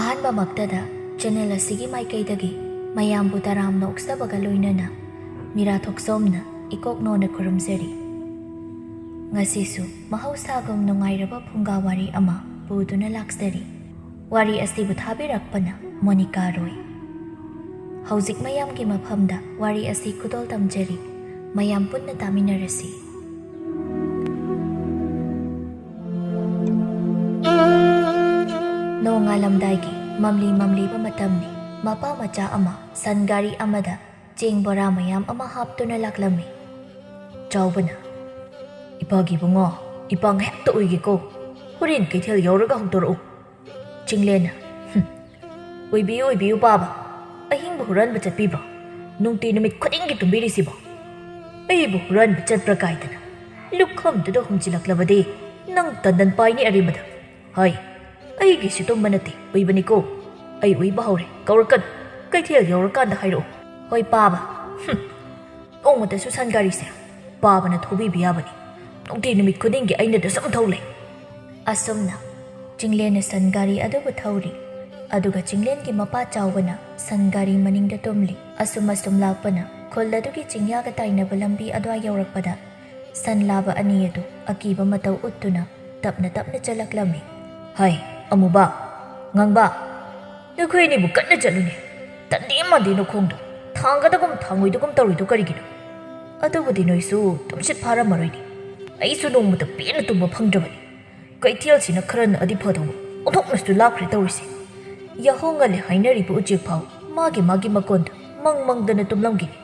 ꯑꯍꯥꯟꯕ ꯃꯛꯇꯗ ꯆꯦꯅꯦꯜ ꯑꯁꯤꯒꯤ ꯃꯥꯏꯀꯩꯗꯒꯤ ꯃꯌꯥꯝꯕꯨ ꯇꯔꯥꯝꯅ ꯑꯣꯛꯆꯕꯒ ꯂꯣꯏꯅꯅ ꯃꯤꯔꯥ ꯊꯣꯛꯆꯣꯝꯅ ꯏꯀꯣꯛꯅꯣꯅ ꯈꯨꯔꯨꯝꯖꯔꯤ꯫ ꯉꯁꯤꯁꯨ ꯃꯍꯧꯁꯥꯒꯨꯝ ꯅꯨꯡꯉꯥꯏꯔꯕ ꯐꯨꯡꯒꯥ ꯋꯥꯔꯤ ꯑꯃ ꯄꯨꯗꯨꯅ ꯂꯥꯛꯆꯔꯤ꯫ ꯋꯥꯔꯤ ꯑꯁꯤꯕꯨ ꯊꯥꯕꯤꯔꯛꯄꯅ ꯃꯣꯅꯤꯀꯥ ꯔꯣꯏ꯫ ꯍꯧꯖꯤꯛ ꯃꯌꯥꯝꯒꯤ ꯃꯐꯝꯗ ꯋꯥꯔꯤ ꯑꯁꯤ ꯈꯨꯗꯣꯜ ꯇꯝꯖꯔꯤ꯫ ꯃꯌꯥꯝ ꯄꯨꯟꯅ ꯇꯥꯃꯤꯟꯅꯔꯁꯤ꯫ ꯅꯣꯡꯉꯥꯜꯂꯝꯗꯥꯏꯒꯤ ꯃꯝꯂꯤꯕ ꯃꯇꯝꯅꯤ꯫ ꯃꯄꯥ ꯃꯆꯥ ꯑꯃ ꯁꯟ ꯒꯥꯔꯤ ꯑꯃꯗ ꯆꯦꯡ ꯕꯣꯔꯥ ꯃꯌꯥꯝ ꯑꯃ ꯍꯥꯞꯇꯨꯅ ꯂꯥꯛꯂꯝꯃꯤ꯫ ꯆꯥꯎꯕꯅ, "ꯏꯄꯥꯒꯤ ꯏꯕꯨꯡꯉꯣ, ꯏꯄꯥ ꯉꯥꯏꯍꯥꯛꯇ ꯑꯣꯏꯒꯦꯀꯣ, ꯍꯣꯔꯦꯟ ꯀꯩꯊꯦꯜ ꯌꯧꯔꯒ ꯍꯧꯗꯣꯔꯛꯎ." ꯆꯤꯡꯂꯦꯟꯅ, "ꯑꯣꯏꯕꯤꯌꯨ ꯄꯥꯕ, ꯑꯍꯤꯡꯕ ꯍꯨꯔꯥꯟꯕ ꯆꯠꯄꯤꯕ꯭ꯔꯣ? ꯅꯨꯡꯇꯤ ꯅꯨꯃꯤꯠ ꯈꯨꯗꯤꯡꯒꯤ ꯇꯨꯝꯕꯤꯔꯤꯁꯤꯕꯣ? ꯑꯩꯕꯨ ꯍꯨꯔꯥꯟꯕ ꯆꯠꯄ꯭ꯔꯥ ꯀꯥꯏꯗꯅ ꯂꯨꯈꯝꯗꯨꯗ ꯍꯨꯝꯖꯤꯜꯂꯛꯂꯕꯗꯤ ꯅꯪ ꯇꯟꯗꯟ ꯄꯥꯏꯅꯤ ꯑꯔꯤꯕꯗ꯫ ꯍꯥꯏ, ꯑꯩꯒꯤꯁꯨ ꯇꯨꯝꯕ ꯅꯠꯇꯦ, ꯑꯣꯏꯕꯅꯤꯀꯣ꯫ ꯑꯩ ꯎꯏꯕ ꯍꯧꯔꯦ, ꯀꯧꯔꯛꯀꯅꯨ, ꯀꯩꯊꯦꯜ ꯌꯧꯔꯀꯥꯟꯗ ꯍꯥꯏꯔꯛꯎ." "ꯍꯣꯏ ꯄꯥꯕ." "ꯅꯣꯡꯃꯇꯁꯨ ꯁꯟ ꯒꯥꯔꯤꯁꯦ ꯄꯥꯕꯅ ꯊꯧꯕꯤꯕ ꯌꯥꯕꯅꯤ, ꯅꯨꯡꯇꯤ ꯅꯨꯃꯤꯠ ꯈꯨꯗꯤꯡꯒꯤ ꯑꯩꯅꯗ ꯁꯨꯝ ꯊꯧꯂꯩ." ꯑꯁꯨꯝꯅ ꯆꯤꯡꯂꯦꯟꯅ ꯁꯟ ꯒꯥꯔꯤ ꯑꯗꯨꯕꯨ ꯊꯧꯔꯤ, ꯑꯗꯨꯒ ꯆꯤꯡꯂꯦꯟꯒꯤ ꯃꯄꯥ ꯆꯥꯎꯕꯅ ꯁꯟ ꯒꯥꯔꯤ ꯃꯅꯤꯡꯗ ꯇꯨꯝꯂꯤ꯫ ꯑꯁꯨꯝ ꯂꯥꯛꯄꯅ ꯈꯨꯜ ꯑꯗꯨꯒꯤ ꯆꯤꯡꯌꯥꯒ ꯇꯥꯏꯅꯕ ꯂꯝꯕꯤ ꯑꯗꯨꯋꯥꯏ ꯌꯧꯔꯛꯄꯗ ꯁꯟ ꯂꯥꯕ ꯑꯅꯤ ꯑꯗꯨ ꯑꯀꯤꯕ ꯃꯇꯧ ꯎꯠꯇꯨꯅ ꯇꯞꯅ ꯆꯠꯂꯛꯂꯝꯃꯤ꯫ "ꯍꯥꯏ ꯑꯃꯨꯕ, ꯉꯥꯡꯕ, ꯅꯈꯣꯏ ꯑꯅꯤꯕꯨ ꯀꯟꯅ ꯆꯠꯂꯨꯅꯦ꯫ ꯇꯟꯗꯦ ꯃꯥꯟꯗꯦ ꯅꯈꯣꯡꯗꯣ, ꯊꯥꯡꯒꯗꯒꯨꯝ ꯊꯥꯡꯉꯣꯏꯗꯒꯨꯝ ꯇꯧꯔꯤꯗꯣ ꯀꯔꯤꯒꯤꯅꯣ? ꯑꯗꯨꯕꯨꯗꯤ ꯅꯣꯏꯁꯨ ꯇꯨꯝꯁꯤꯠ ꯐꯥꯔꯝꯃꯔꯣꯏꯅꯦ꯫ ꯑꯩꯁꯨ ꯅꯣꯡꯃꯇ ꯄꯦꯟꯅ ꯇꯨꯝꯕ ꯐꯪꯗ꯭ꯔꯕꯅꯤ꯫ ꯀꯩꯊꯦꯜꯁꯤꯅ ꯈꯔ ꯅꯛꯑꯗꯤ ꯐꯗꯧꯕ, ꯑꯣꯟꯊꯣꯛꯅꯁꯨ ꯂꯥꯞꯈ꯭ꯔꯦ ꯇꯧꯔꯤꯁꯦ꯫ ꯌꯥꯍꯧ ꯉꯜꯂꯦ ꯍꯥꯏꯅꯔꯤꯕ ꯎꯆꯦꯛ ꯐꯥꯎ ꯃꯥꯒꯤ ꯃꯀꯣꯟꯗ ꯃꯪꯗꯅ ꯇꯨꯝꯂꯝꯈꯤꯅꯤ꯫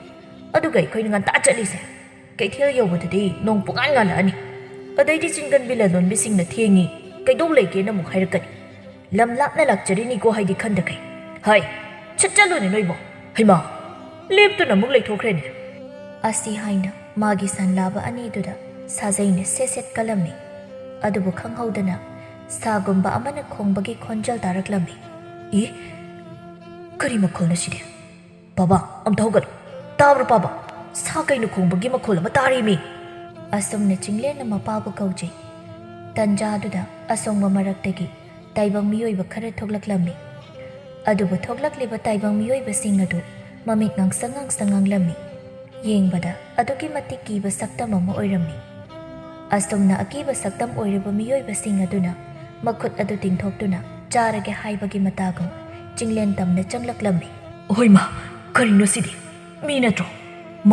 ꯑꯗꯨꯒ ꯑꯩꯈꯣꯏꯅ ꯉꯟꯇꯥ ꯆꯠꯂꯤꯁꯦ, ꯀꯩꯊꯦꯜ ꯌꯧꯕꯗꯗꯤ ꯅꯣꯡ ꯄꯨꯡꯉꯥꯟ ꯉꯥꯜꯂꯛꯑꯅꯤ꯫ ꯑꯗꯩꯗꯤ ꯆꯤꯡꯒꯟꯕꯤ ꯂꯂꯣꯟꯕꯤꯁꯤꯡꯅ ꯊꯦꯡꯉꯤ, ꯀꯩꯗꯧ ꯂꯩꯒꯦꯅ ꯑꯃꯨꯛ ꯍꯥꯏꯔꯛꯀꯅꯤ꯫ ꯂꯝ ꯂꯥꯞꯅ ꯂꯥꯛꯆꯔꯤꯅꯤꯀꯣ ꯍꯥꯏꯗꯤ ꯈꯟꯗꯈꯩ꯫ ꯍꯥꯏ, ꯆꯠꯂꯨꯅꯦ ꯅꯣꯏꯕꯣ꯫ ꯍꯩꯃꯥ, ꯂꯦꯞꯇꯨꯅ ꯑꯃꯨꯛ ꯂꯩꯊꯣꯛꯈ꯭ꯔꯦꯅꯦ." ꯑꯁꯤ ꯍꯥꯏꯅ ꯃꯥꯒꯤ ꯁꯟ ꯂꯥꯕ ꯑꯅꯤꯗꯨꯗ ꯁꯥꯖꯩꯅ ꯁꯦꯠ ꯀꯜꯂꯝꯃꯤ꯫ ꯑꯗꯨꯕꯨ ꯈꯪꯍꯧꯗꯅ ꯁꯥꯒꯨꯝꯕ ꯑꯃꯅ ꯈꯣꯡꯕꯒꯤ ꯈꯣꯟꯖꯦꯜ ꯇꯥꯔꯛꯂꯝꯃꯤ꯫ "ꯏ, ꯀꯔꯤ ꯃꯈꯣꯜꯅꯣ ꯁꯤꯗꯤ? ꯕꯥꯕꯥ, ꯑꯝꯇ ꯍꯧꯒꯠꯂꯨ, ꯇꯥꯕ꯭ꯔꯣ ꯄꯥꯕ? ꯁꯥ ꯀꯩꯅ ꯈꯣꯡꯕꯒꯤ ꯃꯈꯣꯜ ꯑꯃ ꯇꯥꯔꯤꯃꯤ." ꯑꯁꯨꯝꯅ ꯆꯤꯡꯂꯦꯟꯅ ꯃꯄꯥꯕꯨ ꯀꯧꯖꯩ꯫ ꯇꯟꯖꯥꯗꯨꯗ ꯑꯁꯣꯡꯕ ꯃꯔꯛꯇꯒꯤ ꯇꯥꯏꯕꯪ ꯃꯤꯑꯣꯏꯕ ꯈꯔ ꯊꯣꯛꯂꯛꯂꯝꯃꯤ꯫ ꯑꯗꯨꯕꯨ ꯊꯣꯛꯂꯛꯂꯤꯕ ꯇꯥꯏꯕꯪ ꯃꯤꯑꯣꯏꯕꯁꯤꯡ ꯑꯗꯨ ꯃꯃꯤꯠ ꯉꯥꯡꯁꯪ ꯉꯥꯡꯂꯝꯃꯤ꯫ ꯌꯦꯡꯕꯗ ꯑꯗꯨꯛꯀꯤ ꯃꯇꯤꯛ ꯀꯤꯕ ꯁꯛꯇꯝ ꯑꯃ ꯑꯣꯏꯔꯝꯃꯤ꯫ ꯑꯁꯨꯝꯅ ꯑꯀꯤꯕ ꯁꯛꯇꯝ ꯑꯣꯏꯔꯤꯕ ꯃꯤꯑꯣꯏꯕꯁꯤꯡ ꯑꯗꯨꯅ ꯃꯈꯨꯠ ꯑꯗꯨ ꯇꯤꯡꯊꯣꯛꯇꯨꯅ ꯆꯥꯔꯒꯦ ꯍꯥꯏꯕꯒꯤ ꯃꯇꯥꯒꯨꯝ ꯆꯤꯡꯂꯦꯟ ꯇꯝꯅ ꯆꯪꯂꯛꯂꯝꯃꯤ꯫ "ꯑꯣꯏꯃꯥ, ꯀꯔꯤꯅꯣ ꯁꯤꯗꯤ? ꯃꯤ ꯅꯠꯇ꯭ꯔꯣ?"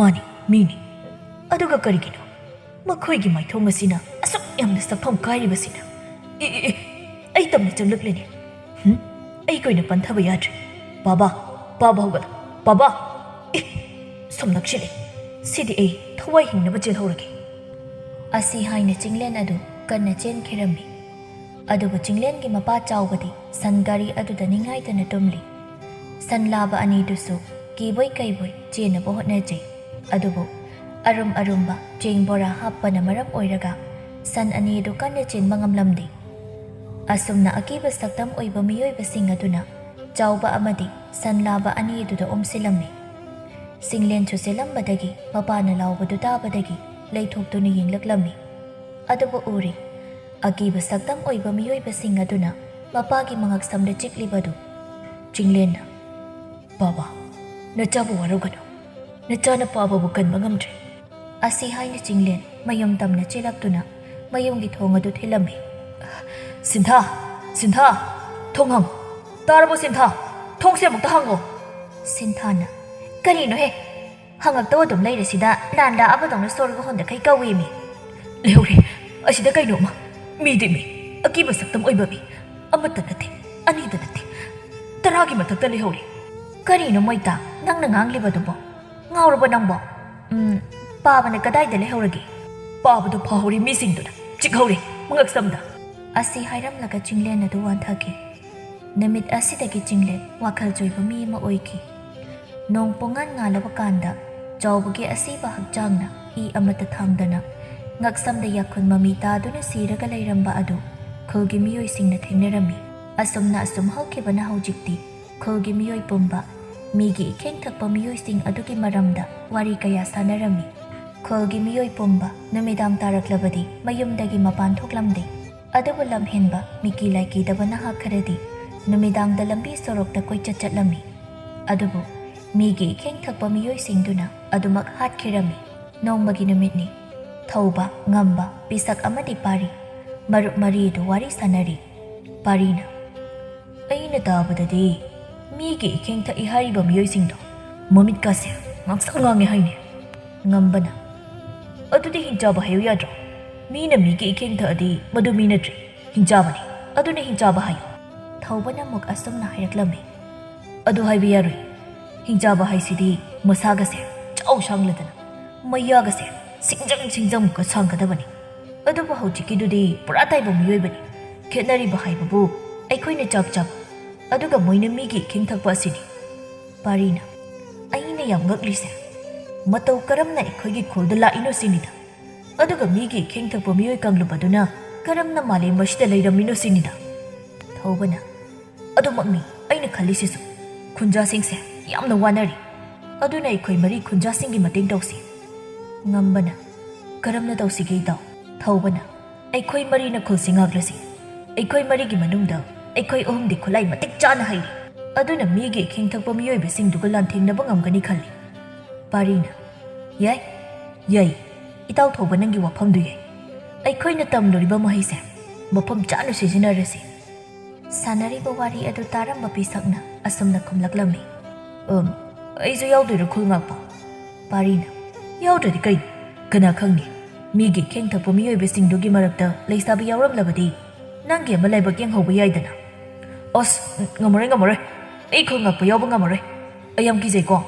"ꯃꯥꯅꯤ, ꯃꯤꯅꯤ." "ꯑꯗꯨꯒ ꯀꯔꯤꯒꯤꯅꯣ ꯃꯈꯣꯏꯒꯤ ꯃꯥꯏꯊꯣꯡ ꯑꯁꯤꯅ ꯑꯁꯨꯛ ꯌꯥꯝꯅ ꯁꯛꯐꯝ ꯀꯥꯏꯔꯤꯕꯁꯤꯅ? ꯑꯩ ꯇꯝꯅ ꯆꯪꯂꯛꯂꯤꯅꯤ꯫ ꯑꯩ ꯀꯣꯏꯅ ꯄꯟꯊꯕ ꯌꯥꯗ꯭ꯔꯦ꯫ ꯄꯥꯕ ꯍꯧꯒꯠꯂꯣ, ꯄꯥꯕ." "ꯁꯨꯝ ꯅꯛꯁꯤꯜꯂꯤ, ꯁꯤꯗꯤ ꯑꯩ ꯊꯋꯥꯏ ꯍꯤꯡꯅꯕ ꯆꯦꯜꯍꯧꯔꯒꯦ." ꯑꯁꯤ ꯍꯥꯏꯅ ꯆꯤꯡꯂꯦꯟ ꯑꯗꯨ ꯀꯟꯅ ꯆꯦꯟꯈꯤꯔꯝꯃꯤ꯫ ꯑꯗꯨꯕꯨ ꯆꯤꯡꯂꯦꯟꯒꯤ ꯃꯄꯥ ꯆꯥꯎꯕꯗꯤ ꯁꯟ ꯒꯥꯔꯤ ꯑꯗꯨꯗ ꯅꯤꯡꯉꯥꯏꯇꯅ ꯇꯨꯝꯂꯤ꯫ ꯁꯟ ꯂꯥꯕ ꯑꯅꯤꯗꯨꯁꯨ ꯀꯤꯕꯣꯏ ꯀꯩꯕꯣꯏ ꯆꯦꯟꯅꯕ ꯍꯣꯠꯅꯖꯩ꯫ ꯑꯗꯨꯕꯨ ꯑꯔꯨꯝꯕ ꯆꯦꯡ ꯕꯣꯔꯥ ꯍꯥꯞꯄꯅ ꯃꯔꯝ ꯑꯣꯏꯔꯒ ꯁꯟ ꯑꯅꯤ ꯑꯗꯨ ꯀꯟꯅ ꯆꯦꯟꯕ ꯉꯝꯂꯝꯗꯦ꯫ ꯑꯁꯨꯝꯅ ꯑꯀꯤꯕ ꯁꯛꯇꯝ ꯑꯣꯏꯕ ꯃꯤꯑꯣꯏꯕꯁꯤꯡ ꯑꯗꯨꯅ ꯆꯥꯎꯕ ꯑꯃꯗꯤ ꯁꯟ ꯂꯥꯕ ꯑꯅꯤ ꯑꯗꯨꯗ ꯑꯣꯝꯁꯤꯜꯂꯝꯃꯤ꯫ ꯆꯤꯡꯂꯦꯟꯁꯨ ꯆꯦꯜꯂꯝꯕꯗꯒꯤ ꯃꯄꯥꯅ ꯂꯥꯎꯕꯗꯨ ꯇꯥꯕꯗꯒꯤ ꯂꯩꯊꯣꯛꯇꯨꯅ ꯌꯦꯡꯂꯛꯂꯝꯃꯤ꯫ ꯑꯗꯨꯕꯨ ꯎꯔꯤ, ꯑꯀꯤꯕ ꯁꯛꯇꯝ ꯑꯣꯏꯕ ꯃꯤꯑꯣꯏꯕꯁꯤꯡ ꯑꯗꯨꯅ ꯃꯄꯥꯒꯤ ꯃꯉꯛꯁꯝꯗ ꯆꯤꯛꯂꯤꯕꯗꯨ꯫ ꯆꯤꯡꯂꯦꯟꯅ, "ꯕꯥꯕꯥ, ꯅꯆꯥꯕꯨ ꯋꯥꯔꯧꯒꯅꯨ, ꯅꯆꯥꯅ ꯄꯥꯕꯕꯨ ꯀꯟꯕ ꯉꯝꯗ꯭ꯔꯦ." ꯑꯁꯤ ꯍꯥꯏꯅ ꯆꯤꯡꯂꯦꯟ ꯃꯌꯨꯝ ꯇꯝꯅ ꯆꯦꯜꯂꯛꯇꯨꯅ ꯃꯌꯨꯝꯒꯤ ꯊꯣꯡ ꯑꯗꯨ ꯊꯤꯜꯂꯝꯃꯤ꯫ "ꯁꯤꯟꯊꯥ, ꯊꯣꯡ ꯍꯥꯡꯉꯨ! ꯇꯥꯔꯕꯣ ꯁꯤꯟꯊꯥ? ꯊꯣꯡꯁꯦ ꯑꯃꯨꯛꯇ ꯍꯥꯡꯉꯣ!" ꯁꯤꯟꯊꯥꯅ, "ꯀꯔꯤꯅꯣꯍꯦ, ꯍꯪꯉꯛꯇꯧ ꯑꯗꯨꯝ ꯂꯩꯔꯁꯤꯗ ꯂꯥꯟ ꯂꯥꯛꯑꯕꯗꯧꯅ ꯁꯣꯔꯒ ꯍꯣꯟꯗꯈꯩ ꯀꯧꯏꯃꯤ." "ꯂꯩꯍꯧꯔꯦ, ꯑꯁꯤꯗ ꯀꯩꯅꯣꯝꯃ, ꯃꯤꯗꯤ ꯃꯤ, ꯑꯀꯤꯕ ꯁꯛꯇꯝ ꯑꯣꯏꯕ ꯃꯤ, ꯑꯃꯠꯇ ꯅꯠꯇꯦ, ꯑꯅꯤꯗ ꯅꯠꯇꯦ, 10ꯒꯤ ꯃꯊꯛꯇ ꯂꯩꯍꯧꯔꯦ." "ꯀꯔꯤꯅꯣ ꯃꯣꯏꯇꯥ ꯅꯪꯅ ꯉꯥꯡꯂꯤꯕꯗꯨꯕꯣ? ꯉꯥꯎꯔꯕ ꯅꯪꯕꯣ? ꯄꯥꯕꯅ ꯀꯗꯥꯏꯗ ꯂꯩꯍꯧꯔꯒꯦ?" "ꯄꯥꯕꯗꯣ ꯐꯥꯍꯧꯔꯤ ꯃꯤꯁꯤꯡꯗꯨꯅ ꯆꯤꯛꯍꯧꯔꯦ ꯃꯉꯛꯁꯝꯗ." ꯑꯁꯤ ꯍꯥꯏꯔꯝꯂꯒ ꯆꯤꯡꯂꯦꯟ ꯑꯗꯨ ꯋꯥꯟꯊꯈꯤ꯫ ꯅꯨꯃꯤꯠ ꯑꯁꯤꯗꯒꯤ ꯆꯤꯡꯂꯦꯟ ꯋꯥꯈꯜ ꯆꯣꯏꯕ ꯃꯤ ꯑꯃ ꯑꯣꯏꯈꯤ꯫ ꯅꯣꯡ ꯄꯨꯡꯉꯥꯟ ꯉꯥꯜꯂꯕ ꯀꯥꯟꯗ ꯆꯥꯎꯕꯒꯤ ꯑꯁꯤꯕ ꯍꯛꯆꯥꯡꯅ ꯏ ꯑꯃꯠꯇ ꯊꯥꯡꯗꯅ ꯉꯛꯁꯝꯗ ꯌꯥꯈꯨꯟ ꯃꯃꯤ ꯇꯥꯗꯨꯅ ꯁꯤꯔꯒ ꯂꯩꯔꯝꯕ ꯑꯗꯨ ꯈꯨꯜꯒꯤ ꯃꯤꯑꯣꯏꯁꯤꯡꯅ ꯊꯦꯡꯅꯔꯝꯃꯤ꯫ ꯑꯁꯨꯝ ꯍꯧꯈꯤꯕꯅ ꯍꯧꯖꯤꯛꯇꯤ ꯈꯨꯜꯒꯤ ꯃꯤꯑꯣꯏ ꯄꯨꯝꯕ ꯃꯤꯒꯤ ꯏꯈꯦꯡ ꯊꯛꯄ ꯃꯤꯑꯣꯏꯁꯤꯡ ꯑꯗꯨꯒꯤ ꯃꯔꯝꯗ ꯋꯥꯔꯤ ꯀꯌꯥ ꯁꯥꯟꯅꯔꯝꯃꯤ꯫ ꯈꯨꯜꯒꯤ ꯃꯤꯑꯣꯏ ꯄꯨꯝꯕ ꯅꯨꯃꯤꯗꯥꯡ ꯇꯥꯔꯛꯂꯕꯗꯤ ꯃꯌꯨꯝꯗꯒꯤ ꯃꯄꯥꯟ ꯊꯣꯛꯂꯝꯗꯦ꯫ ꯑꯗꯨꯕꯨ ꯂꯝꯍꯦꯟꯕ ꯃꯤꯀꯤ ꯂꯥꯏꯀꯤꯗꯕ ꯅꯍꯥ ꯈꯔꯗꯤ ꯅꯨꯃꯤꯗꯥꯡꯗ ꯂꯝꯕꯤ ꯁꯣꯔꯣꯛꯇ ꯀꯣꯏꯆꯠ ꯆꯠꯂꯝꯃꯤ ꯑꯗꯨꯕꯨ ꯃꯤꯒꯤ ꯏꯈꯦꯡ ꯊꯛꯄ ꯃꯤꯑꯣꯏꯁꯤꯡꯗꯨꯅ ꯑꯗꯨꯃꯛ ꯍꯥꯠꯈꯤꯔꯝꯃꯤ ꯅꯣꯡꯃꯒꯤ ꯅꯨꯃꯤꯠꯅꯤ ꯊꯧꯕ ꯉꯝꯕ ꯄꯤꯁꯛ ꯑꯃꯗꯤ ꯄꯥꯔꯤ ꯃꯔꯨꯞ ꯃꯔꯤꯗꯨ ꯋꯥꯔꯤ ꯁꯥꯟꯅꯔꯤ ꯄꯥꯔꯤꯅ ꯑꯩꯅ ꯇꯥꯕꯗꯗꯤ ꯃꯤꯒꯤ ꯏꯈꯦꯡ ꯊꯛꯏ ꯍꯥꯏꯔꯤꯕ ꯃꯤꯑꯣꯏꯁꯤꯡꯗꯣ ꯃꯃꯤꯠꯀꯥꯁꯦ ꯉꯥꯡꯁꯪ ꯉꯥꯡꯉꯦ ꯍꯥꯏꯅꯦ ꯉꯝꯕꯅ ꯑꯗꯨꯗꯤ ꯍꯤꯡꯆꯥꯕ ꯍꯥꯏꯌꯨ ꯌꯥꯗ꯭ꯔꯣ ꯃꯤꯅ ꯃꯤꯒꯤ ꯏꯈꯦꯡ ꯊꯛꯑꯗꯤ ꯃꯗꯨ ꯃꯤ ꯅꯠꯇ꯭ꯔꯤ ꯍꯤꯡꯆꯥꯕꯅꯤ ꯑꯗꯨꯅ ꯍꯤꯡꯆꯥꯕ ꯍꯥꯏꯌꯨ ꯊꯧꯕꯅ ꯑꯃꯨꯛ ꯑꯁꯨꯝꯅ ꯍꯥꯏꯔꯛꯂꯝꯃꯤ ꯑꯗꯨ ꯍꯥꯏꯕ ꯌꯥꯔꯣꯏ ꯍꯤꯡꯆꯥꯕ ꯍꯥꯏꯁꯤꯗꯤ ꯃꯁꯥꯒꯁꯦ ꯆꯥꯎ ꯁꯥꯡꯂꯗꯅ ꯃꯌꯥꯒꯁꯦ ꯁꯤꯡꯖꯪꯃꯨꯛꯀ ꯁꯥꯡꯒꯗꯕꯅꯤ ꯑꯗꯨꯕꯨ ꯍꯧꯖꯤꯛꯀꯤꯗꯨꯗꯤ ꯄꯨꯔꯥ ꯇꯥꯏꯕ ꯃꯤꯑꯣꯏꯕꯅꯤ ꯈꯦꯠꯅꯔꯤꯕ ꯍꯥꯏꯕꯕꯨ ꯑꯩꯈꯣꯏꯅ ꯆꯥꯛ ꯆꯥꯕ ꯑꯗꯨꯒ ꯃꯣꯏꯅ ꯃꯤꯒꯤ ꯏꯈꯦꯡ ꯊꯛꯄ ꯑꯁꯤꯅꯤ ꯄꯥꯔꯤꯅ ꯑꯩꯅ ꯌꯥꯝ ꯉꯛꯂꯤꯁꯦ ꯃꯇꯧ ꯀꯔꯝꯅ ꯑꯩꯈꯣꯏꯒꯤ ꯈꯨꯜꯗ ꯂꯥꯛꯏꯅꯣ ꯁꯤꯅꯤꯗ ꯑꯗꯨꯒ ꯃꯤꯒꯤ ꯏꯈꯦꯡ ꯊꯛꯄ ꯃꯤꯑꯣꯏ ꯀꯥꯡꯂꯨꯞ ꯑꯗꯨꯅ ꯀꯔꯝꯅ ꯃꯥꯂꯦꯝ ꯑꯁꯤꯗ ꯂꯩꯔꯝꯃꯤꯅꯣ ꯁꯤꯅꯤꯗ ꯊꯧꯕꯅ ꯑꯗꯨꯃꯛꯅꯤ ꯑꯩꯅ ꯈꯜꯂꯤꯁꯤꯁꯨ ꯈꯨꯟꯖꯥꯁꯤꯡꯁꯦ ꯌꯥꯝꯅ ꯋꯥꯅꯔꯤ ꯑꯗꯨꯅ ꯑꯩꯈꯣꯏ ꯃꯔꯤ ꯈꯨꯟꯖꯥꯁꯤꯡꯒꯤ ꯃꯇꯦꯡ ꯇꯧꯁꯤ ꯉꯝꯕꯅ ꯀꯔꯝꯅ ꯇꯧꯁꯤꯒꯦ ꯏꯇꯥꯎ ꯊꯧꯕꯅ ꯑꯩꯈꯣꯏ ꯃꯔꯤꯅ ꯈꯨꯜꯁꯤ ꯉꯥꯛꯂꯁꯤ ꯑꯩꯈꯣꯏ ꯃꯔꯤꯒꯤ ꯃꯅꯨꯡꯗ ꯑꯩꯈꯣꯏ ꯑꯍꯨꯝꯗꯤ ꯈꯨꯠꯂꯥꯏ ꯃꯇꯤꯛ ꯆꯥꯅ ꯍꯩꯔꯤ ꯑꯗꯨꯅ ꯃꯤꯒꯤ ꯏꯈꯦꯡ ꯊꯛꯄ ꯃꯤꯑꯣꯏꯕꯁꯤꯡꯗꯨꯒ ꯂꯥꯟꯊꯦꯡꯅꯕ ꯉꯝꯒꯅꯤ ꯈꯜꯂꯤ ꯄꯥꯔꯤꯅ ꯌꯥꯏ ꯏꯇꯥꯎ ꯊꯧꯕ ꯅꯪꯒꯤ ꯋꯥꯐꯝꯗꯨ ꯌꯥꯏ ꯑꯩꯈꯣꯏꯅ ꯇꯝꯂꯨꯔꯤꯕ ꯃꯍꯩꯁꯦ ꯃꯐꯝ ꯆꯥꯅ ꯁꯤꯖꯤꯟꯅꯔꯁꯤ ꯁꯥꯟꯅꯔꯤꯕ ꯋꯥꯔꯤ ꯑꯗꯨ ꯇꯥꯔꯝꯕ ꯄꯤꯁꯛꯅ ꯑꯁꯨꯝꯅ ꯈꯨꯝꯂꯛꯂꯝꯃꯤ ꯑꯩꯁꯨ ꯌꯥꯎꯗꯣꯏꯔꯣ ꯈꯨꯜ ꯉꯥꯛꯄ ꯄꯥꯔꯤꯅ ꯌꯥꯎꯗ꯭ꯔꯗꯤ ꯀꯩꯅꯣ ꯀꯅꯥ ꯈꯪꯅꯤ ꯃꯤꯒꯤ ꯏꯈꯦꯡ ꯊꯛꯄ ꯃꯤꯑꯣꯏꯕꯁꯤꯡꯗꯨꯒꯤ ꯃꯔꯛꯇ ꯂꯩꯁꯥꯕꯤ ꯌꯥꯎꯔꯝꯂꯕꯗꯤ ꯅꯪꯒꯤ ꯑꯃ ꯂꯥꯏꯕꯛ ꯌꯦꯡꯍꯧꯕ ꯌꯥꯏꯗꯅ ꯑꯁ ꯉꯝꯃꯔꯣꯏ ꯑꯩ ꯈꯨꯜ ꯉꯥꯛꯄ ꯌꯥꯎꯕ ꯉꯝꯃꯔꯣꯏ ꯑꯩ ꯌꯥꯝ ꯀꯤꯖꯩꯀꯣ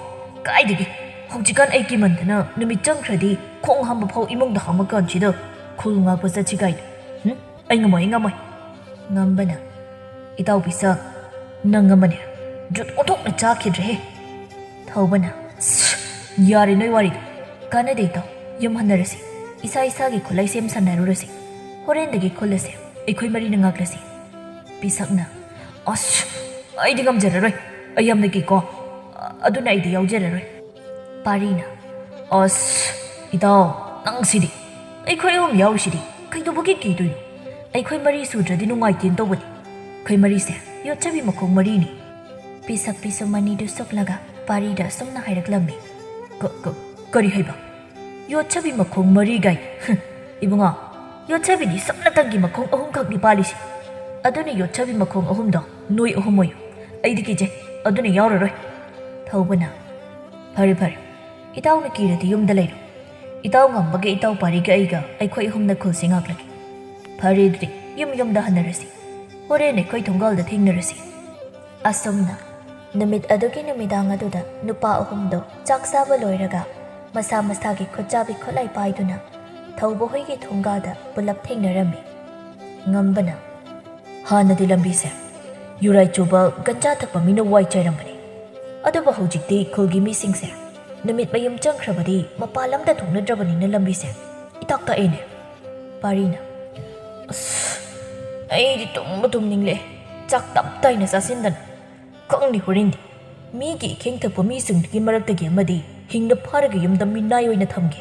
ꯀꯥꯏꯗꯒꯤ ꯍꯧꯖꯤꯛꯀꯥꯟ ꯑꯩ ꯀꯤꯃꯟꯗꯅ ꯅꯨꯃꯤꯠ ꯆꯪꯈ꯭ꯔꯗꯤ ꯈꯣꯡ ꯍꯥꯝꯕ ꯐꯥꯎ ꯏꯃꯨꯡꯗ ꯍꯥꯝꯃꯀꯥꯟꯁꯤꯗ ꯈꯨꯜ ꯉꯥꯛꯄ ꯆꯠꯁꯤ ꯀꯥꯏꯅ ꯑꯩ ꯉꯝꯃꯣꯏ ꯉꯝꯕꯅ ꯏꯇꯥꯎ ꯄꯤꯁꯛ ꯅꯪ ꯑꯃꯅꯦ ꯖꯨꯠ ꯑꯣꯟꯊꯣꯛꯅ ꯆꯥꯈꯤꯗ꯭ꯔꯦꯍꯦ ꯊꯧꯕꯅ ꯌꯥꯔꯦ ꯅꯣꯏ ꯋꯥꯔꯤꯗꯣ ꯀꯥꯟꯅꯗꯦ ꯏꯇꯥꯎ ꯌꯨꯝ ꯍꯟꯅꯔꯁꯤ ꯏꯁꯥꯒꯤ ꯈꯨꯠꯂꯥꯏ ꯁꯦꯝ ꯁꯥꯟꯅꯔꯨꯔꯁꯤ ꯍꯣꯔꯦꯟꯗꯒꯤ ꯈꯨꯜꯂꯁꯦ ꯑꯩꯈꯣꯏ ꯃꯔꯤꯅ ꯉꯥꯛꯂꯁꯤ ꯄꯤꯁꯛꯅ ꯑꯁ ꯑꯩꯗꯤ ꯉꯝꯖꯔꯔꯣꯏ ꯑꯩ ꯌꯥꯝꯅ ꯀꯤꯀꯣ ꯑꯗꯨꯅ ꯑꯩꯗꯤ ꯌꯥꯎꯖꯔꯔꯣꯏ ꯄꯥꯔꯤꯅ ꯑꯁ ꯏꯇꯥꯎ ꯅꯪꯁꯤꯗꯤ ꯑꯩꯈꯣꯏ ꯑꯍꯨꯝ ꯌꯥꯎꯔꯤꯁꯤꯗꯤ ꯀꯩꯗꯧꯕꯒꯤ ꯀꯤꯗꯣꯏꯅꯣ ꯑꯩꯈꯣꯏ ꯃꯔꯤ ꯁꯨꯗ꯭ꯔꯗꯤ ꯅꯨꯡꯉꯥꯏꯇꯦꯅ ꯇꯧꯕꯅꯤ ꯑꯩꯈꯣꯏ ꯃꯔꯤꯁꯦ ꯌꯣꯠꯆꯕꯤ ꯃꯈꯣꯡ ꯃꯔꯤꯅꯤ ꯄꯤꯁꯛ ꯄꯤꯁꯨꯝ ꯑꯅꯤꯗꯨ ꯁꯨꯞꯂꯒ ꯄꯥꯔꯤꯗ ꯑꯁꯨꯝꯅ ꯍꯥꯏꯔꯛꯂꯝꯃꯤ ꯀꯔꯤ ꯍꯥꯏꯕ ꯌꯣꯠꯆꯕꯤ ꯃꯈꯣꯡ ꯃꯔꯤ ꯒꯥꯏ ꯏꯕꯨꯡꯉꯣ ꯌꯣꯠꯆꯕꯤꯗꯤ ꯁꯨꯞꯅꯇꯪꯒꯤ ꯃꯈꯣꯡ ꯑꯍꯨꯝꯈꯛꯅꯤ ꯄꯥꯜꯂꯤꯁꯤ ꯑꯗꯨꯅ ꯌꯣꯠꯆꯕꯤ ꯃꯈꯣꯡ ꯑꯍꯨꯝꯗꯣ ꯅꯣꯏ ꯑꯍꯨꯝ ꯑꯣꯏꯌꯨ ꯑꯩꯗꯤ ꯀꯤꯖꯩ ꯑꯗꯨꯅ ꯌꯥꯎꯔꯔꯣꯏ ꯊꯧꯕꯅ ꯐꯔꯦ ꯏꯇꯥꯎꯅ ꯀꯤꯔꯗꯤ ꯌꯨꯝꯗ ꯂꯩꯔꯣ ꯏꯇꯥꯎ ꯉꯝꯕꯒ ꯏꯇꯥꯎ ꯄꯥꯔꯤꯒ ꯑꯩꯒ ꯑꯩꯈꯣꯏ ꯑꯍꯨꯝꯅ ꯈꯨꯜꯁꯤ ꯉꯥꯛꯂꯒꯦ ꯐꯔꯦ ꯑꯗꯨꯗꯤ ꯌꯨꯝꯗ ꯍꯟꯅꯔꯁꯤ ꯍꯣꯔꯦꯟ ꯑꯩꯈꯣꯏ ꯊꯣꯡꯒꯥꯜꯗ ꯊꯦꯡꯅꯔꯁꯤ ꯑꯁꯨꯝꯅ ꯅꯨꯃꯤꯠ ꯑꯗꯨꯒꯤ ꯅꯨꯃꯤꯗꯥꯡ ꯑꯗꯨꯗ ꯅꯨꯄꯥ ꯑꯍꯨꯝꯗꯣ ꯆꯥꯛ ꯆꯥꯕ ꯂꯣꯏꯔꯒ ꯃꯁꯥ ꯃꯁꯥꯒꯤ ꯈꯨꯠꯆꯥꯕꯤ ꯈꯨꯠꯂꯥꯏ ꯄꯥꯏꯗꯨꯅ ꯊꯧꯕ ꯍꯣꯏꯒꯤ ꯊꯣꯡꯒꯥꯜꯗ ꯄꯨꯂꯞ ꯊꯦꯡꯅꯔꯝꯃꯤ ꯉꯝꯕꯅ ꯍꯥꯟꯅꯗꯤ ꯂꯝꯕꯤꯁꯦ ꯌꯨꯔꯥꯏ ꯆꯨꯕ ꯒꯟꯖꯥ ꯊꯛꯄ ꯃꯤꯅ ꯋꯥꯏ ꯆꯥꯏꯔꯝꯕꯅꯤ ꯑꯗꯨꯕꯨ ꯍꯧꯖꯤꯛꯇꯤ ꯈꯨꯜꯒꯤ ꯃꯤꯁꯤꯡꯁꯦ ꯅꯨꯃꯤꯠ ꯃꯌꯨꯝ ꯆꯪꯈ꯭ꯔꯕꯗꯤ ꯃꯄꯥꯟ ꯂꯝꯗ ꯊꯣꯛꯅꯗ꯭ꯔꯕꯅꯤꯅ ꯂꯝꯕꯤꯁꯦ ꯏꯇꯥꯛ ꯇꯥꯛꯑꯦꯅꯦ ꯄꯥꯔꯤꯅ ꯑꯁ ꯑꯩꯗꯤ ꯇꯨꯝꯅꯤꯡꯂꯛꯑꯦ ꯆꯥꯛ ꯇꯞ ꯇꯥꯏꯅ ꯆꯥꯁꯤꯟꯗꯅ ꯈꯪꯗꯦ ꯍꯣꯔꯦꯟꯗꯤ ꯃꯤꯒꯤ ꯏꯈꯦꯡ ꯊꯛꯄ ꯃꯤꯁꯤꯡꯗꯨꯒꯤ ꯃꯔꯛꯇꯒꯤ ꯑꯃꯗꯤ ꯍꯤꯡꯅ ꯐꯥꯔꯒ ꯌꯨꯝꯗ ꯃꯤꯅꯥꯏ ꯑꯣꯏꯅ ꯊꯝꯒꯦ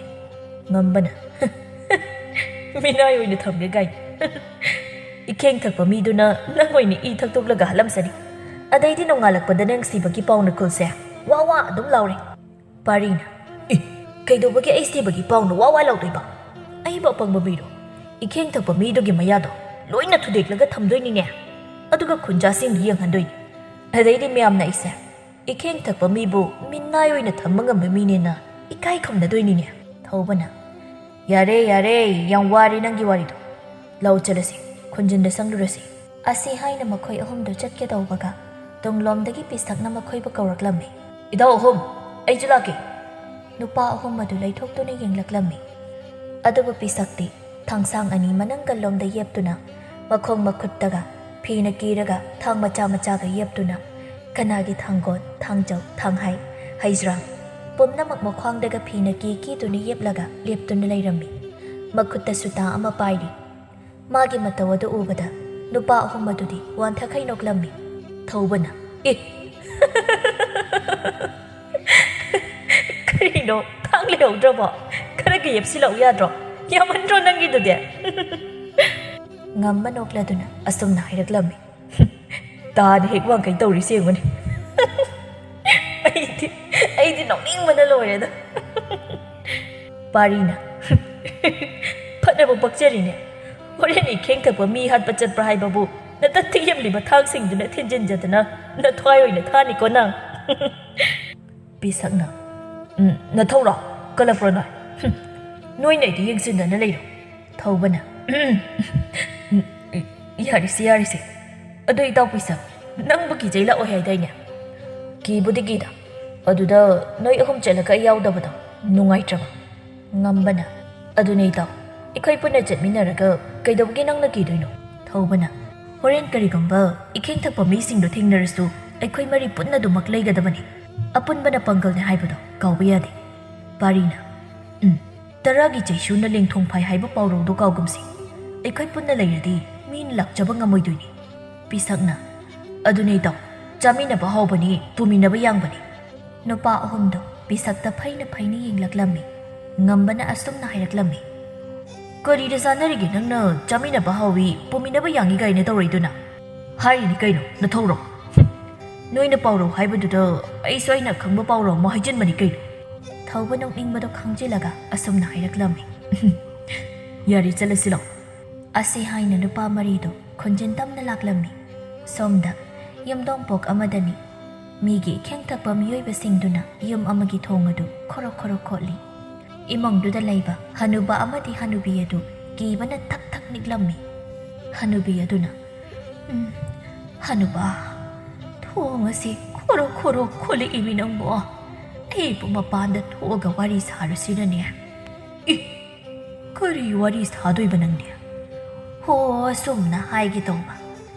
ꯉꯝꯕꯅ ꯃꯤꯅꯥꯏ ꯑꯣꯏꯅ ꯊꯝꯒꯦ ꯀꯥꯏꯅ ꯏꯈꯦꯡ ꯊꯛꯄ ꯃꯤꯗꯨꯅ ꯅꯪ ꯑꯣꯏꯅ ꯏ ꯊꯛꯇꯣꯛꯂꯒ ꯍꯜꯂꯝꯁꯅꯤ ꯑꯗꯩꯗꯤ ꯅꯣꯡꯉꯥꯜꯂꯛꯄꯗ ꯅꯪ ꯁꯤꯕꯒꯤ ꯄꯥꯎꯅ ꯈꯨꯜꯁꯦ ꯋꯥ ꯑꯗꯨꯝ ꯂꯥꯎꯔꯦ ꯄꯥꯔꯤꯅ ꯀꯩꯗꯧꯕꯒꯤ ꯑꯩ ꯁꯤꯕꯒꯤ ꯄꯥꯎꯅ ꯋꯥ ಲಾꯎꯗꯣꯏꯕ ꯑꯩꯕꯨ ꯑꯄꯪꯕ ꯃꯤꯔꯣ ꯏꯈꯦꯡ ꯊꯛꯄ ꯃꯤꯗꯨꯒꯤ ꯃꯌꯥꯗꯣ ꯂꯣꯏꯅ ꯊꯨꯗꯦꯛꯂꯒ ꯊꯝꯗꯣꯏꯅꯤꯅꯦ ꯑꯗꯨꯒ ꯈꯨꯟꯖꯥꯁꯤꯡꯗꯨ ꯌꯦꯡꯍꯟꯗꯣꯏꯅꯤ ꯑꯗꯩꯗꯤ ꯃꯌꯥꯝꯅ ꯑꯩꯁꯦ ꯏꯈꯦꯡ ꯊꯛꯄ ꯃꯤꯕꯨ ꯃꯤꯅꯥꯏ ꯑꯣꯏꯅ ꯊꯝꯕ ꯉꯝꯕ ꯃꯤꯅꯦꯅ ꯏꯀꯥꯏ ꯈꯨꯝꯅꯗꯣꯏꯅꯤꯅꯦ ꯊꯧꯕꯅ ꯌꯥꯔꯦ ꯌꯥꯝ ꯋꯥꯔꯦ ꯅꯪꯒꯤ ꯋꯥꯔꯤꯗꯣ ꯂꯧ ꯆꯠꯂꯁꯤ ꯈꯨꯟꯖꯤꯟꯗ ꯆꯪꯂꯨꯔꯁꯤ ꯑꯁꯤ ꯍꯥꯏꯅ ꯃꯈꯣꯏ ꯑꯍꯨꯝꯗꯨ ꯆꯠꯀꯦ ꯇꯧꯕꯒ ꯇꯨꯡꯂꯣꯝꯗꯒꯤ ꯄꯤꯁꯛꯅ ꯃꯈꯣꯏꯕꯨ ꯀꯧꯔꯛꯂꯝꯃꯤ ꯏꯇꯥꯎ ꯑꯍꯨꯝ ꯑꯩꯁꯨ ꯂꯥꯛꯀꯦ ꯅꯨꯄꯥ ꯑꯍꯨꯝ ꯑꯗꯨ ꯂꯩꯊꯣꯛꯇꯨꯅ ꯌꯦꯡꯂꯛꯂꯝꯃꯤ ꯑꯗꯨꯕꯨ ꯄꯤꯁꯛꯇꯤ ꯊꯥꯡꯁꯥꯡ ꯑꯅꯤ ꯃꯅꯪꯒꯜꯂꯣꯝꯗ ꯌꯦꯞꯇꯨꯅ ꯃꯈꯣꯡ ꯃꯈꯨꯠꯇꯒ ꯐꯤꯅ ꯀꯤꯔꯒ ꯊꯥꯡ ꯃꯆꯥꯒ ꯌꯦꯞꯇꯨꯅ ꯀꯅꯥꯒꯤ ꯊꯥꯡꯒꯣꯟ ꯊꯥꯡꯖꯧ ꯊꯥꯡꯍꯥꯏ ꯍꯩꯖ꯭ꯔꯥꯡ ꯄꯨꯝꯅꯃꯛ ꯃꯈ꯭ꯋꯥꯡꯗꯒ ꯐꯤꯅ ꯀꯤꯗꯨꯅ ꯌꯦꯞꯂꯒ ꯂꯦꯞꯇꯨꯅ ꯂꯩꯔꯝꯃꯤ ꯃꯈꯨꯠꯇ ꯁꯨꯇꯥ ꯑꯃ ꯄꯥꯏꯔꯤ ꯃꯥꯒꯤ ꯃꯇꯧ ꯑꯗꯨ ꯎꯕꯗ ꯅꯨꯄꯥ ꯑꯍꯨꯝ ꯑꯗꯨꯗꯤ ꯋꯥꯟꯊꯈꯩ ꯅꯣꯛꯂꯝꯃꯤ ꯊꯧꯕꯅ ꯀꯔꯤꯅꯣ ꯊꯥꯡ ꯂꯩꯍꯧꯗ꯭ꯔꯕꯣ ꯈꯔꯒ ꯌꯦꯞꯁꯤꯜꯂꯛꯎ ꯌꯥꯗ꯭ꯔꯣ ꯌꯥꯝꯃꯟꯗ꯭ꯔꯣ ꯅꯪꯒꯤꯗꯨꯗꯤ ꯉꯝꯕ ꯅꯣꯛꯂꯗꯨꯅ ꯑꯁꯨꯝꯅ ꯍꯥꯏꯔꯛꯂꯝꯃꯤ ꯇꯥꯅ ꯍꯦꯛ ꯋꯥꯡꯈꯩ ꯇꯧꯔꯤꯁꯦ ꯌꯦꯡꯉꯨꯅꯦ ꯑꯩꯗꯤ ꯅꯣꯛꯅꯤꯡꯕꯅ ꯂꯣꯏꯔꯦꯗ ꯄꯥꯔꯤꯅ ꯐꯅꯕ ꯄꯛꯆꯔꯤꯅꯦ ꯍꯣꯔꯦꯟ ꯏꯈꯦꯡ ꯊꯛꯄ ꯃꯤ ꯍꯥꯠꯄ ꯆꯠꯄ꯭ꯔꯥ ꯍꯥꯏꯕꯕꯨ ꯅꯇꯠ ꯊꯤꯌꯝꯂꯤꯕ ꯊꯥꯡꯁꯤꯡꯗꯨꯅ ꯊꯤꯟꯖꯤꯟꯖꯗꯅ ꯅꯊ꯭ꯋꯥꯏ ꯑꯣꯏꯅ ꯊꯥꯅꯤꯀꯣ ꯅꯪ ꯄꯤꯁꯛꯅ ꯅꯊꯧꯔꯣ ꯀꯜꯂꯛꯄ꯭ꯔꯣ ꯅꯣꯏ ꯅꯣꯏꯅꯗꯤ ꯌꯦꯡꯁꯤꯟꯗꯅ ꯂꯩꯔꯣ ꯊꯧꯕꯅ ꯌꯥꯔꯤꯁꯦ ꯑꯗꯣ ꯏꯇꯥꯎ ꯄꯤꯁꯛ ꯅꯪꯕꯨ ꯀꯤꯖꯩ ꯂꯥꯛꯑꯣꯏ ꯍꯥꯏꯗꯥꯏꯅꯦ ꯀꯤꯕꯨꯗꯤ ꯀꯤꯗ ꯑꯗꯨꯗ ꯅꯣꯏ ꯑꯍꯨꯝ ꯆꯠꯂꯒ ꯑꯩ ꯌꯥꯎꯗꯕꯗꯣ ꯅꯨꯡꯉꯥꯏꯇ꯭ꯔꯕ ꯉꯝꯕꯅ ꯑꯗꯨꯅꯦ ꯏꯇꯥꯎ ꯑꯩꯈꯣꯏ ꯄꯨꯟꯅ ꯆꯠꯃꯤꯟꯅꯔꯒ ꯀꯩꯗꯧꯕꯒꯤ ꯅꯪꯅ ꯀꯤꯗꯣꯏꯅꯣ ꯊꯧꯕꯅ ꯍꯣꯔꯦꯟ ꯀꯔꯤꯒꯨꯝꯕ ꯏꯈꯦꯡ ꯊꯛꯄ ꯃꯤꯁꯤꯡꯗꯣ ꯊꯦꯡꯅꯔꯁꯨ ꯑꯩꯈꯣꯏ ꯃꯔꯤ ꯄꯨꯟꯅ ꯑꯗꯨꯃꯛ ꯂꯩꯒꯗꯕꯅꯤ ꯑꯄꯨꯟꯕꯅ ꯄꯥꯡꯒꯜꯅꯤ ꯍꯥꯏꯕꯗꯣ ꯀꯥꯎꯕ ꯌꯥꯗꯦ ꯄꯥꯔꯤꯅ ꯇꯔꯥꯒꯤ ꯆꯩꯁꯨꯅ ꯂꯦꯡꯊꯣꯡ ꯐꯥꯏ ꯍꯥꯏꯕ ꯄꯥꯎꯔꯧꯗꯣ ꯀꯥꯎꯒꯨꯝꯁꯤ ꯑꯩꯈꯣꯏ ꯄꯨꯟꯅ ꯂꯩꯔꯗꯤ ꯃꯤꯅ ꯂꯥꯛꯆꯕ ꯉꯝꯃꯣꯏꯗꯣꯏꯅꯤ ꯄꯤꯁꯛꯅ ꯑꯗꯨꯅꯦ ꯏꯇꯥꯎ ꯆꯥꯃꯤꯟꯅꯕ ꯍꯥꯎꯕꯅꯤ ꯄꯨꯃꯤꯟꯅꯕ ꯌꯥꯡꯕꯅꯤ ꯅꯨꯄꯥ ꯑꯍꯨꯝꯗꯣ ꯄꯤꯁꯛꯇ ꯐꯩꯅ ꯌꯦꯡꯂꯛꯂꯝꯃꯤ ꯉꯝꯕꯅ ꯑꯁꯨꯝꯅ ꯍꯥꯏꯔꯛꯂꯝꯃꯤ ꯀꯔꯤꯗ ꯆꯥꯅꯔꯤꯒꯦ ꯅꯪꯅ ꯆꯥꯃꯤꯟꯅꯕ ꯍꯥꯎꯋꯤ ꯄꯨꯃꯤꯟꯅꯕ ꯌꯥꯡꯉꯤ ꯀꯥꯏꯅ ꯇꯧꯔꯛꯏꯗꯨꯅ ꯍꯥꯏꯔꯤꯅꯤ ꯀꯩꯅꯣ ꯅꯊꯧꯔꯣ ꯅꯣꯏꯅ ꯄꯥꯎꯔꯧ ꯍꯥꯏꯕꯗꯨꯗ ꯑꯩꯁꯨ ꯑꯩꯅ ꯈꯪꯕ ꯄꯥꯎꯔꯧ ꯑꯃ ꯍꯥꯏꯖꯤꯟꯕꯅꯤ ꯀꯩꯅꯣ ꯊꯧꯕ ꯅꯣꯛꯅꯤꯡꯕꯗꯣ ꯈꯪꯖꯤꯜꯂꯒ ꯑꯁꯨꯝꯅ ꯍꯥꯏꯔꯛꯂꯝꯃꯤ ꯌꯥꯔꯤ ꯆꯠꯂꯁꯤ ꯂꯥꯛꯑꯣ ꯑꯁꯤ ꯍꯥꯏꯅ ꯅꯨꯄꯥ ꯃꯔꯤꯗꯣ ꯈꯣꯟꯖꯦꯜ ꯇꯝꯅ ꯂꯥꯛꯂꯝꯃꯤ ꯁꯣꯝꯗ ꯌꯨꯝꯊꯣꯡꯄꯣꯛ ꯑꯃꯗꯅꯤ ꯃꯤꯒꯤ ꯏꯈꯦꯡ ꯊꯛꯄ ꯃꯤꯑꯣꯏꯕꯁꯤꯡꯗꯨꯅ ꯌꯨꯝ ꯑꯃꯒꯤ ꯊꯣꯡ ꯑꯗꯨ ꯈꯣꯔꯣ ꯈꯣꯠꯂꯤ ꯏꯃꯨꯡꯗꯨꯗ ꯂꯩꯕ ꯍꯅꯨꯕ ꯑꯃꯗꯤ ꯍꯅꯨꯕꯤ ꯑꯗꯨ ꯀꯤꯕꯅ ꯊꯛ ꯅꯤꯛꯂꯝꯃꯤ ꯍꯅꯨꯕꯤ ꯑꯗꯨꯅ ꯍꯅꯨꯕ ꯊꯣꯡ ꯑꯁꯤ ꯈꯣꯔꯣ ꯈꯣꯠꯂꯛꯏꯃꯤ ꯅꯪꯕꯣ ꯑꯩꯕꯨ ꯃꯄꯥꯟꯗ ꯊꯣꯛꯑꯒ ꯋꯥꯔꯤ ꯁꯥꯔꯨꯁꯤꯔꯅꯦ ꯀꯔꯤ ꯋꯥꯔꯤ ꯁꯥꯗꯣꯏꯕ ꯅꯪꯗꯤ ꯍꯣ ꯑꯁꯨꯝꯅ ꯍꯥꯏꯒꯦ ꯇꯧꯕ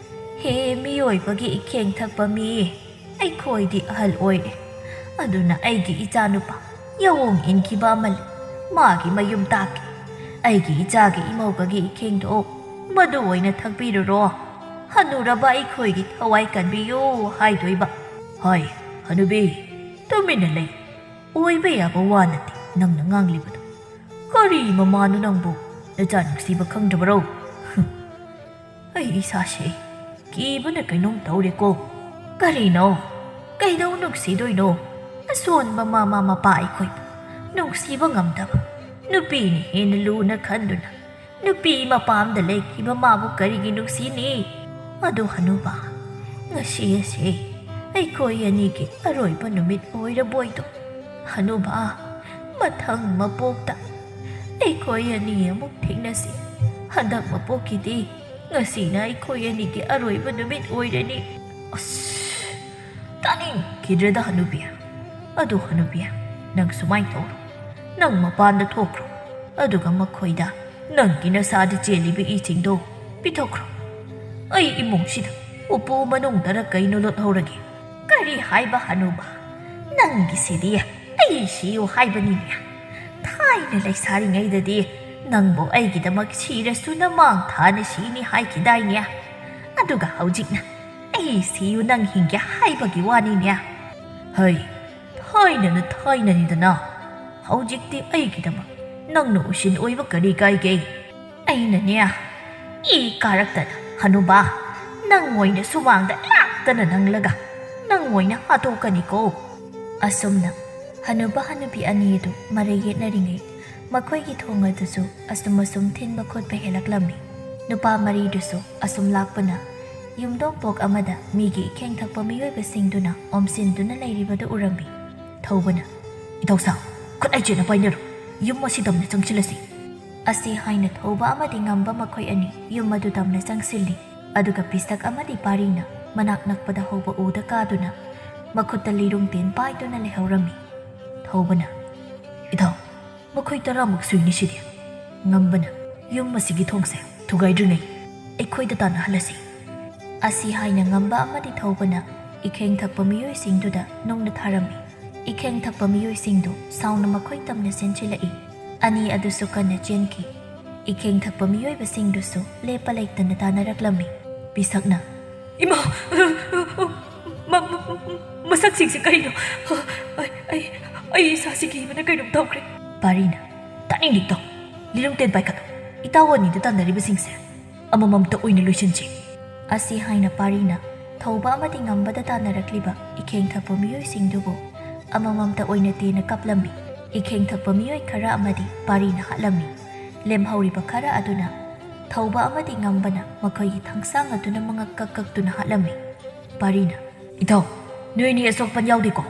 ꯍꯦ ꯃꯤꯑꯣꯏꯕꯒꯤ ꯏꯈꯦꯡ ꯊꯛꯄ ꯃꯤ ꯑꯩꯈꯣꯏꯗꯤ ꯑꯍꯜ ꯑꯣꯏꯔꯦ ꯑꯗꯨꯅ ꯑꯩꯒꯤ ꯏꯆꯥꯅꯨꯄꯥ ꯌꯥꯑꯣꯡ ꯏꯟꯈꯤꯕ ꯑꯃ ꯂꯩ ꯃꯥꯒꯤ ꯃꯌꯨꯝ ꯇꯥꯛꯀꯦ ꯑꯩꯒꯤ ꯏꯆꯥꯒꯤ ꯏꯃꯧꯒꯒꯤ ꯏꯈꯦꯡꯗꯣ ꯃꯗꯨ ꯑꯣꯏꯅ ꯊꯛꯄꯤꯔꯨꯔꯣ ꯍꯟꯅꯨꯔꯕ ꯑꯩꯈꯣꯏꯒꯤ ꯊꯋꯥꯏ ꯀꯟꯕꯤꯌꯨ ꯍꯥꯏꯗꯣꯏꯕ ꯍꯣꯏ ꯍꯅꯨꯕꯤ ꯇꯨꯃꯤꯟꯅ ꯂꯩ ꯑꯣꯏꯕ ꯌꯥꯕ ꯋꯥ ꯅꯠꯇꯦ ꯅꯪꯅ ꯉꯥꯡꯂꯤꯕꯗꯣ ꯀꯔꯤ ꯃꯃꯥꯅꯣ ꯅꯪꯕꯨ ꯅꯆꯥ ꯅꯨꯡꯁꯤꯕ ꯈꯪꯗ꯭ꯔꯕꯔꯣ ꯑꯩ ꯏꯁꯥꯁꯦ ꯀꯤꯕꯅ ꯀꯩꯅꯣꯝ ꯇꯧꯔꯦꯀꯣ ꯀꯔꯤꯅꯣ ꯀꯩꯗꯧ ꯅꯨꯡꯁꯤꯗꯣꯏꯅꯣ ꯑꯁꯣꯟꯕ ꯃꯃꯥ ꯃꯄꯥ ꯑꯩꯈꯣꯏꯕꯨ ꯅꯨꯡꯁꯤꯕ ꯉꯝꯗꯕ ꯅꯨꯄꯤꯅ ꯍꯦꯟꯅ ꯂꯨꯅ ꯈꯟꯗꯨꯅ ꯅꯨꯄꯤ ꯃꯄꯥꯝꯗ ꯂꯩꯈꯤꯕ ꯃꯥꯕꯨ ꯀꯔꯤꯒꯤ ꯅꯨꯡꯁꯤꯅꯤ ꯑꯗꯣ ꯍꯅꯨꯕ ꯉꯁꯤ ꯑꯁꯤ ꯑꯩꯈꯣꯏ ꯑꯅꯤꯒꯤ ꯑꯔꯣꯏꯕ ꯅꯨꯃꯤꯠ ꯑꯣꯏꯔꯕꯣꯏꯗꯣ ꯍꯅꯨꯕ ꯃꯊꯪ ꯃꯄꯣꯛꯇ ꯑꯩꯈꯣꯏ ꯑꯅꯤ ꯑꯃꯨꯛ ꯊꯦꯡꯅꯁꯤ ꯍꯟꯗꯛ ꯃꯄꯣꯛꯀꯤꯗꯤ ꯉꯁꯤꯅ ꯑꯩꯈꯣꯏ ꯑꯅꯤꯒꯤ ꯑꯔꯣꯏꯕ ꯅꯨꯃꯤꯠ ꯑꯣꯏꯔꯅꯤ ꯑꯁ ꯇꯥꯅꯤꯡꯈꯤꯗ꯭ꯔꯦꯗ ꯍꯅꯨꯕꯤ ꯑꯗꯣ ꯍꯅꯨꯕꯤ ꯅꯪ ꯁꯨꯃꯥꯏꯅ ꯇꯧꯔꯣ ꯅꯪ ꯃꯄꯥꯟꯗ ꯊꯣꯛꯈ꯭ꯔꯣ ꯑꯗꯨꯒ ꯃꯈꯣꯏꯗ ꯅꯪꯒꯤ ꯅꯁꯥꯗ ꯆꯦꯜꯂꯤꯕ ꯏꯁꯤꯡꯗꯣ ꯄꯤꯊꯣꯛꯈ꯭ꯔꯣ ꯑꯩ ꯏꯃꯨꯡꯁꯤꯗ ꯎꯄꯨ ꯃꯅꯨꯡꯗꯔ ꯀꯩꯅꯣ ꯂꯣꯠꯍꯧꯔꯒꯦ ꯀꯔꯤ ꯍꯥꯏꯕ ꯍꯅꯨꯕ ꯅꯪꯒꯤꯁꯤꯗꯤ ꯑꯩ ꯁꯤꯌꯨ ꯍꯥꯏꯕꯅꯤꯅꯦ ꯊꯥꯏꯅ ꯂꯩꯁꯥꯔꯤꯉꯩꯗꯗꯤ ꯅꯪꯕꯨ ꯑꯩꯒꯤꯗꯃꯛ ꯁꯤꯔꯁꯨ ꯅꯃꯥꯡ ꯊꯥꯅ ꯁꯤꯅꯤ ꯍꯥꯏꯈꯤꯗꯥꯏꯅꯦ ꯑꯗꯨꯒ ꯍꯧꯖꯤꯛꯅ ꯑꯩ ꯁꯤꯌꯨ ꯅꯪ ꯍꯤꯡꯒꯦ ꯍꯥꯏꯕꯒꯤ ꯋꯥꯅꯤꯅꯦ ꯍꯩ ꯊꯥꯏꯅꯅꯤꯗꯅ ꯍꯧꯖꯤꯛꯇꯤ ꯑꯩꯒꯤꯗꯃꯛ ꯅꯪꯅ ꯎꯁꯤꯟ ꯑꯣꯏꯕ ꯀꯔꯤ ꯀꯥꯏꯒꯦ ꯑꯩꯅꯅꯦ ꯏ ꯀꯥꯔꯛꯇꯅ ꯍꯅꯨꯕ ꯅꯪ ꯑꯣꯏꯅ ꯁꯨꯃꯥꯡꯗ ꯂꯥꯛꯇꯅ ꯅꯪꯂꯒ ꯅꯪ ꯑꯣꯏꯅ ꯍꯥꯠꯇꯣꯛꯀꯅꯤꯀꯣ ꯑꯁꯨꯝꯅ ꯍꯅꯨꯕ ꯍꯅꯨꯕꯤ ꯑꯅꯤ ꯑꯗꯨ ꯃꯔꯩ ꯌꯦꯠꯅꯔꯤꯉꯩ ꯃꯈꯣꯏꯒꯤ ꯊꯣꯡ ꯑꯗꯨꯁꯨ ꯑꯁꯨꯝ ꯊꯤꯟꯕ ꯈꯣꯠꯄ ꯍꯦꯜꯂꯛꯂꯝꯃꯤ ꯅꯨꯄꯥ ꯃꯔꯤꯗꯨꯁꯨ ꯑꯁꯨꯝ ꯂꯥꯛꯄꯅ ꯌꯨꯝꯊꯣꯡꯄꯣꯛ ꯑꯃꯗ ꯃꯤꯒꯤ ꯏꯈꯦꯡ ꯊꯛꯄ ꯃꯤꯑꯣꯏꯕꯁꯤꯡꯗꯨꯅ ꯑꯣꯝꯁꯤꯟꯗꯨꯅ ꯂꯩꯔꯤꯕꯗꯨ ꯎꯔꯝꯃꯤ ꯊꯧꯕꯅ ꯏꯇꯧꯁꯥ ꯈꯨꯠ ꯑꯩꯆꯦꯠꯅ ꯄꯥꯏꯅꯔꯣ ꯌꯨꯝ ꯑꯁꯤ ꯇꯝꯅ ꯆꯪꯁꯤꯜꯂꯁꯤ ꯑꯁꯤ ꯍꯥꯏꯅ ꯊꯧꯕ ꯑꯃꯗꯤ ꯉꯝꯕ ꯃꯈꯣꯏ ꯑꯅꯤ ꯌꯨꯝ ꯑꯗꯨ ꯇꯝꯅ ꯆꯪꯁꯤꯜꯂꯤ ꯑꯗꯨꯒ ꯄꯤꯁꯛ ꯑꯃꯗꯤ ꯄꯥꯔꯤꯅ ꯃꯅꯥꯛ ꯅꯛꯄꯗ ꯍꯧꯕ ꯎꯗ ꯀꯥꯗꯨꯅ ꯃꯈꯨꯠꯇ ꯂꯤꯔꯨꯡ ꯇꯦꯟ ꯄꯥꯏꯗꯨꯅ ꯂꯩꯍꯧꯔꯝꯃꯤ ꯊꯧꯕꯅ ꯏꯊꯧ ꯃꯈꯣꯏ 10ꯃꯨꯛ ꯁꯨꯏꯅꯤ ꯁꯤꯗꯤ ꯉꯝꯕꯅ ꯌꯨꯝ ꯑꯁꯤꯒꯤ ꯊꯣꯡꯁꯦ ꯊꯨꯒꯥꯏꯗ꯭ꯔꯤꯉꯩ ꯑꯩꯈꯣꯏꯗ ꯇꯥꯟꯅꯍꯜꯂꯁꯤ ꯑꯁꯤ ꯍꯥꯏꯅ ꯉꯝꯕ ꯑꯃꯗꯤ ꯊꯧꯕꯅ ꯏꯈꯦꯡ ꯊꯛꯄ ꯃꯤꯑꯣꯏꯁꯤꯡꯗꯨꯗ ꯅꯨꯡꯅ ꯊꯥꯔꯝꯃꯤ ꯏꯈꯦꯡ ꯊꯛꯄ ꯃꯤꯑꯣꯏꯁꯤꯡꯗꯨ ꯁꯥꯎꯅ ꯃꯈꯣꯏ ꯇꯝꯅ ꯆꯦꯟꯁꯤꯜꯂꯛꯏ ꯑꯅꯤ ꯑꯗꯨꯁꯨ ꯀꯟꯅ ꯆꯦꯟꯈꯤ ꯏꯈꯦꯡ ꯊꯛꯄ ꯃꯤꯑꯣꯏꯕꯁꯤꯡꯗꯨꯁꯨ ꯂꯦꯞꯄ ꯂꯩꯇꯅ ꯇꯥꯟꯅꯔꯛꯂꯝꯃꯤ ꯄꯤꯁꯛꯅ ꯏꯃꯥ ꯃꯁꯛꯁꯤꯡꯁꯦ ꯀꯔꯤꯅꯣ ꯑꯩ ꯏꯁꯥꯁꯤ ꯀꯤꯕꯅ ꯀꯩꯅꯣꯝ ꯇꯧꯈ꯭ꯔꯦ ꯄꯥꯔꯤꯅ ꯇꯥꯅꯤꯡꯗꯤꯛꯇꯣ ꯂꯤꯔꯨꯡꯇꯦꯟ ꯄꯥꯏꯈꯠꯂꯣ ꯏꯇꯥꯎ ꯑꯅꯤꯗ ꯇꯥꯟꯅꯔꯤꯕꯁꯤꯡꯁꯦ ꯑꯃꯃꯝꯇ ꯑꯣꯏꯅ ꯂꯣꯏꯁꯤꯟꯁꯤ ꯑꯁꯤ ꯍꯥꯏꯅ ꯄꯥꯔꯤꯅ ꯊꯧꯕ ꯑꯃꯗꯤ ꯉꯝꯕꯗ ꯇꯥꯟꯅꯔꯛꯂꯤꯕ ꯏꯈꯦꯡ ꯊꯛꯄ ꯃꯤꯑꯣꯏꯁꯤꯡꯗꯨꯕꯨ ꯑꯃꯃꯝꯇ ꯑꯣꯏꯅ ꯇꯦꯟꯅ ꯀꯞꯂꯝꯃꯤ꯫ ꯏꯈꯦꯡ ꯊꯛꯄ ꯃꯤꯑꯣꯏ ꯈꯔ ꯑꯃꯗꯤ ꯄꯥꯔꯤꯅ ꯍꯥꯠꯂꯝꯃꯤ꯫ ꯂꯦꯝꯍꯧꯔꯤꯕ ꯈꯔ ꯑꯗꯨꯅ ꯊꯧꯕ ꯑꯃꯗꯤ ꯉꯝꯕꯅ ꯃꯈꯣꯏꯒꯤ ꯊꯥꯡꯁꯥꯡ ꯑꯗꯨꯅ ꯃꯉꯛ ꯀꯛꯇꯨꯅ ꯍꯥꯠꯂꯝꯃꯤ꯫ ꯄꯥꯔꯤꯅ "ꯏꯇꯥꯎ, ꯅꯣꯏꯅꯤ ꯑꯁꯣꯛꯄꯟ ꯌꯥꯎꯗꯦꯀꯣ?"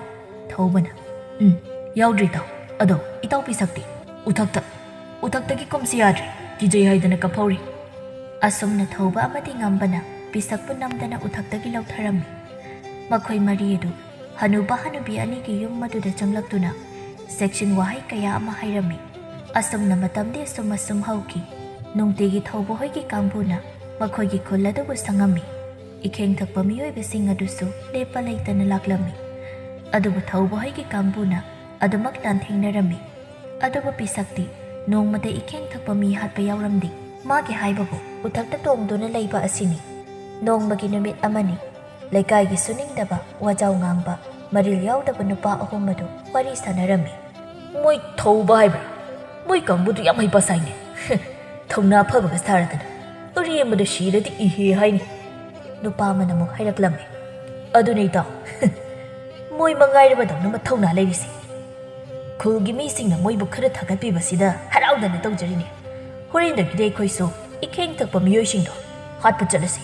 ꯊꯧꯕꯅ "ꯌꯥꯎꯗ꯭ꯔꯤ ꯏꯇꯥꯎ, ꯑꯗꯣ ꯏꯇꯥꯎ ꯄꯤꯁꯛꯇꯤ ꯎꯊꯛꯇꯒꯤ ꯀꯨꯝꯁꯤ ꯌꯥꯗ꯭ꯔꯤ, ꯀꯤꯖꯩ ꯍꯥꯏꯗꯅ ꯀꯞꯍꯧꯔꯤ." ꯑꯁꯨꯝꯅ ꯊꯧꯕ ꯑꯃꯗꯤ ꯉꯝꯕꯅ ꯄꯤꯁꯛꯄꯨ ꯅꯝꯗꯅ ꯎꯊꯛꯇꯒꯤ ꯂꯧꯊꯔꯝꯃꯤ꯫ ꯃꯈꯣꯏ ꯃꯔꯤ ꯑꯗꯨ ꯍꯅꯨꯕ ꯍꯅꯨꯕꯤ ꯑꯅꯤꯒꯤ ꯌꯨꯝ ꯑꯗꯨꯗ ꯆꯪꯂꯛꯇꯨꯅ ꯆꯦꯛꯁꯤꯟ ꯋꯥꯍꯩ ꯀꯌꯥ ꯑꯃ ꯍꯥꯏꯔꯝꯃꯤ꯫ ꯑꯁꯨꯝꯅ ꯃꯇꯝꯗꯤ ꯑꯁꯨꯝ ꯍꯧꯈꯤ꯫ ꯅꯨꯡꯇꯤꯒꯤ ꯊꯧꯕ ꯍꯣꯏꯒꯤ ꯀꯥꯡꯕꯨꯅ ꯃꯈꯣꯏꯒꯤ ꯈꯨꯜ ꯑꯗꯨꯕꯨ ꯁꯪꯉꯝꯃꯤ꯫ ꯏꯈꯦꯡ ꯊꯛꯄ ꯃꯤꯑꯣꯏꯕꯁꯤꯡ ꯑꯗꯨꯁꯨ ꯂꯦꯞꯄ ꯂꯩꯇꯅ ꯂꯥꯛꯂꯝꯃꯤ꯫ ꯑꯗꯨꯕꯨ ꯊꯧꯕ ꯍꯣꯏꯒꯤ ꯀꯥꯡꯕꯨꯅ ꯑꯗꯨꯃꯛ ꯂꯥꯟꯊꯦꯡꯅꯔꯝꯃꯤ꯫ ꯑꯗꯨꯕꯨ ꯄꯤꯁꯛꯇꯤ ꯅꯣꯡꯃꯗ ꯏꯈꯦꯡ ꯊꯛꯄ ꯃꯤ ꯍꯥꯠꯄ ꯌꯥꯎꯔꯝꯗꯦ꯫ ꯃꯥꯒꯤ ꯍꯥꯏꯕꯕꯨ ꯎꯊꯛꯇ ꯇꯣꯡꯗꯨꯅ ꯂꯩꯕ ꯑꯁꯤꯅꯤ꯫ ꯅꯣꯡꯃꯒꯤ ꯅꯨꯃꯤꯠ ꯑꯃꯅꯤ꯫ ꯂꯩꯀꯥꯏꯒꯤ ꯁꯨꯅꯤꯡꯗꯕ ꯋꯥꯖꯥꯎ ꯉꯥꯡꯕ ꯃꯔꯤꯜ ꯌꯥꯎꯗꯕ ꯅꯨꯄꯥ ꯑꯍꯨꯝ ꯑꯗꯨ ꯋꯥꯔꯤ ꯁꯥꯟꯅꯔꯝꯃꯤ꯫ "ꯃꯣꯏ ꯊꯧꯕ ꯍꯥꯏꯕ꯭ꯔꯥ? ꯃꯣꯏ ꯀꯥꯡꯕꯨꯗꯨ ꯌꯥꯝ ꯍꯩꯄꯥ ꯁꯥꯏꯅꯦ꯫ ꯊꯧꯅꯥ ꯐꯕꯒ ꯁꯥꯔꯗꯅ ꯑꯔꯦꯝꯕꯗ ꯁꯤꯔꯗꯤ ꯏꯍꯦ ꯍꯥꯏꯅꯤ." ꯅꯨꯄꯥ ꯑꯃꯅ ꯑꯃꯨꯛ ꯍꯥꯏꯔꯛꯂꯝꯃꯤ꯫ "ꯑꯗꯨꯅꯦ ꯏꯇꯥꯎ, ꯃꯣꯏ ꯃꯉꯥꯏꯔꯕꯗꯧꯅ ꯃꯊꯧꯅꯥ ꯂꯩꯔꯤꯁꯤ꯫ ꯈꯨꯜꯒꯤ ꯃꯤꯁꯤꯡꯅ ꯃꯣꯏꯕꯨ ꯈꯔ ꯊꯥꯒꯠꯄꯤꯕꯁꯤꯗ ꯍꯔꯥꯎꯗꯅ ꯇꯧꯖꯔꯤꯅꯦ꯫ ꯍꯣꯔꯦꯟꯗꯒꯤꯗꯤ ꯑꯩꯈꯣꯏꯁꯨ ꯏꯈꯦꯡ ꯊꯛꯄ ꯃꯤꯑꯣꯏꯁꯤꯡꯗꯣ ꯍꯥꯠꯄ ꯆꯠꯂꯁꯤ."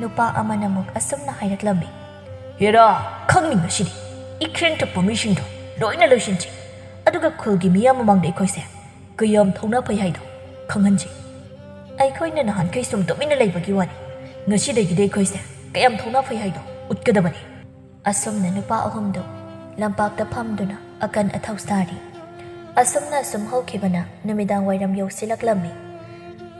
ꯅꯨꯄꯥ ꯑꯃꯅ ꯑꯃꯨꯛ ꯑꯁꯨꯝꯅ ꯍꯥꯏꯔꯛꯂꯝꯃꯤ꯫ "ꯍꯦꯔꯥ, ꯈꯪꯅꯤꯡꯉꯁꯤꯗꯤ ꯏꯈꯦꯡ ꯊꯛꯄ ꯃꯤꯁꯤꯡꯗꯣ ꯂꯣꯏꯅ ꯂꯣꯏꯁꯤꯟꯁꯤ, ꯑꯗꯨꯒ ꯈꯨꯜꯒꯤ ꯃꯤꯌꯥꯝ ꯃꯃꯥꯡꯗ ꯑꯩꯈꯣꯏꯁꯦ ꯀꯌꯥꯝ ꯊꯧꯅꯥ ꯐꯩ ꯍꯥꯏꯗꯣ ꯈꯪꯍꯟꯁꯤ꯫ ꯑꯩꯈꯣꯏꯅ ꯅꯍꯥꯟꯈꯩ ꯁꯨꯝ ꯇꯨꯃꯤꯟꯅ ꯂꯩꯕꯒꯤ ꯋꯥꯅꯤ, ꯉꯁꯤꯗꯒꯤꯗꯤ ꯑꯩꯈꯣꯏꯁꯦ ꯀꯌꯥꯝ ꯊꯧꯅꯥ ꯐꯩ ꯍꯥꯏꯗꯣ ꯎꯠꯀꯗꯕꯅꯤ." ꯑꯁꯨꯝꯅ ꯅꯨꯄꯥ ꯑꯍꯨꯝꯗꯨ ꯂꯝꯄꯥꯛꯇ ꯐꯝꯗꯨꯅ ꯑꯀꯟ ꯑꯊꯧ ꯁꯥꯔꯤ꯫ ꯑꯁꯨꯝꯅ ꯍꯧꯈꯤꯕꯅ ꯅꯨꯃꯤꯗꯥꯡ ꯋꯥꯏꯔꯝ ꯌꯧꯁꯤꯜꯂꯛꯂꯝꯃꯤ꯫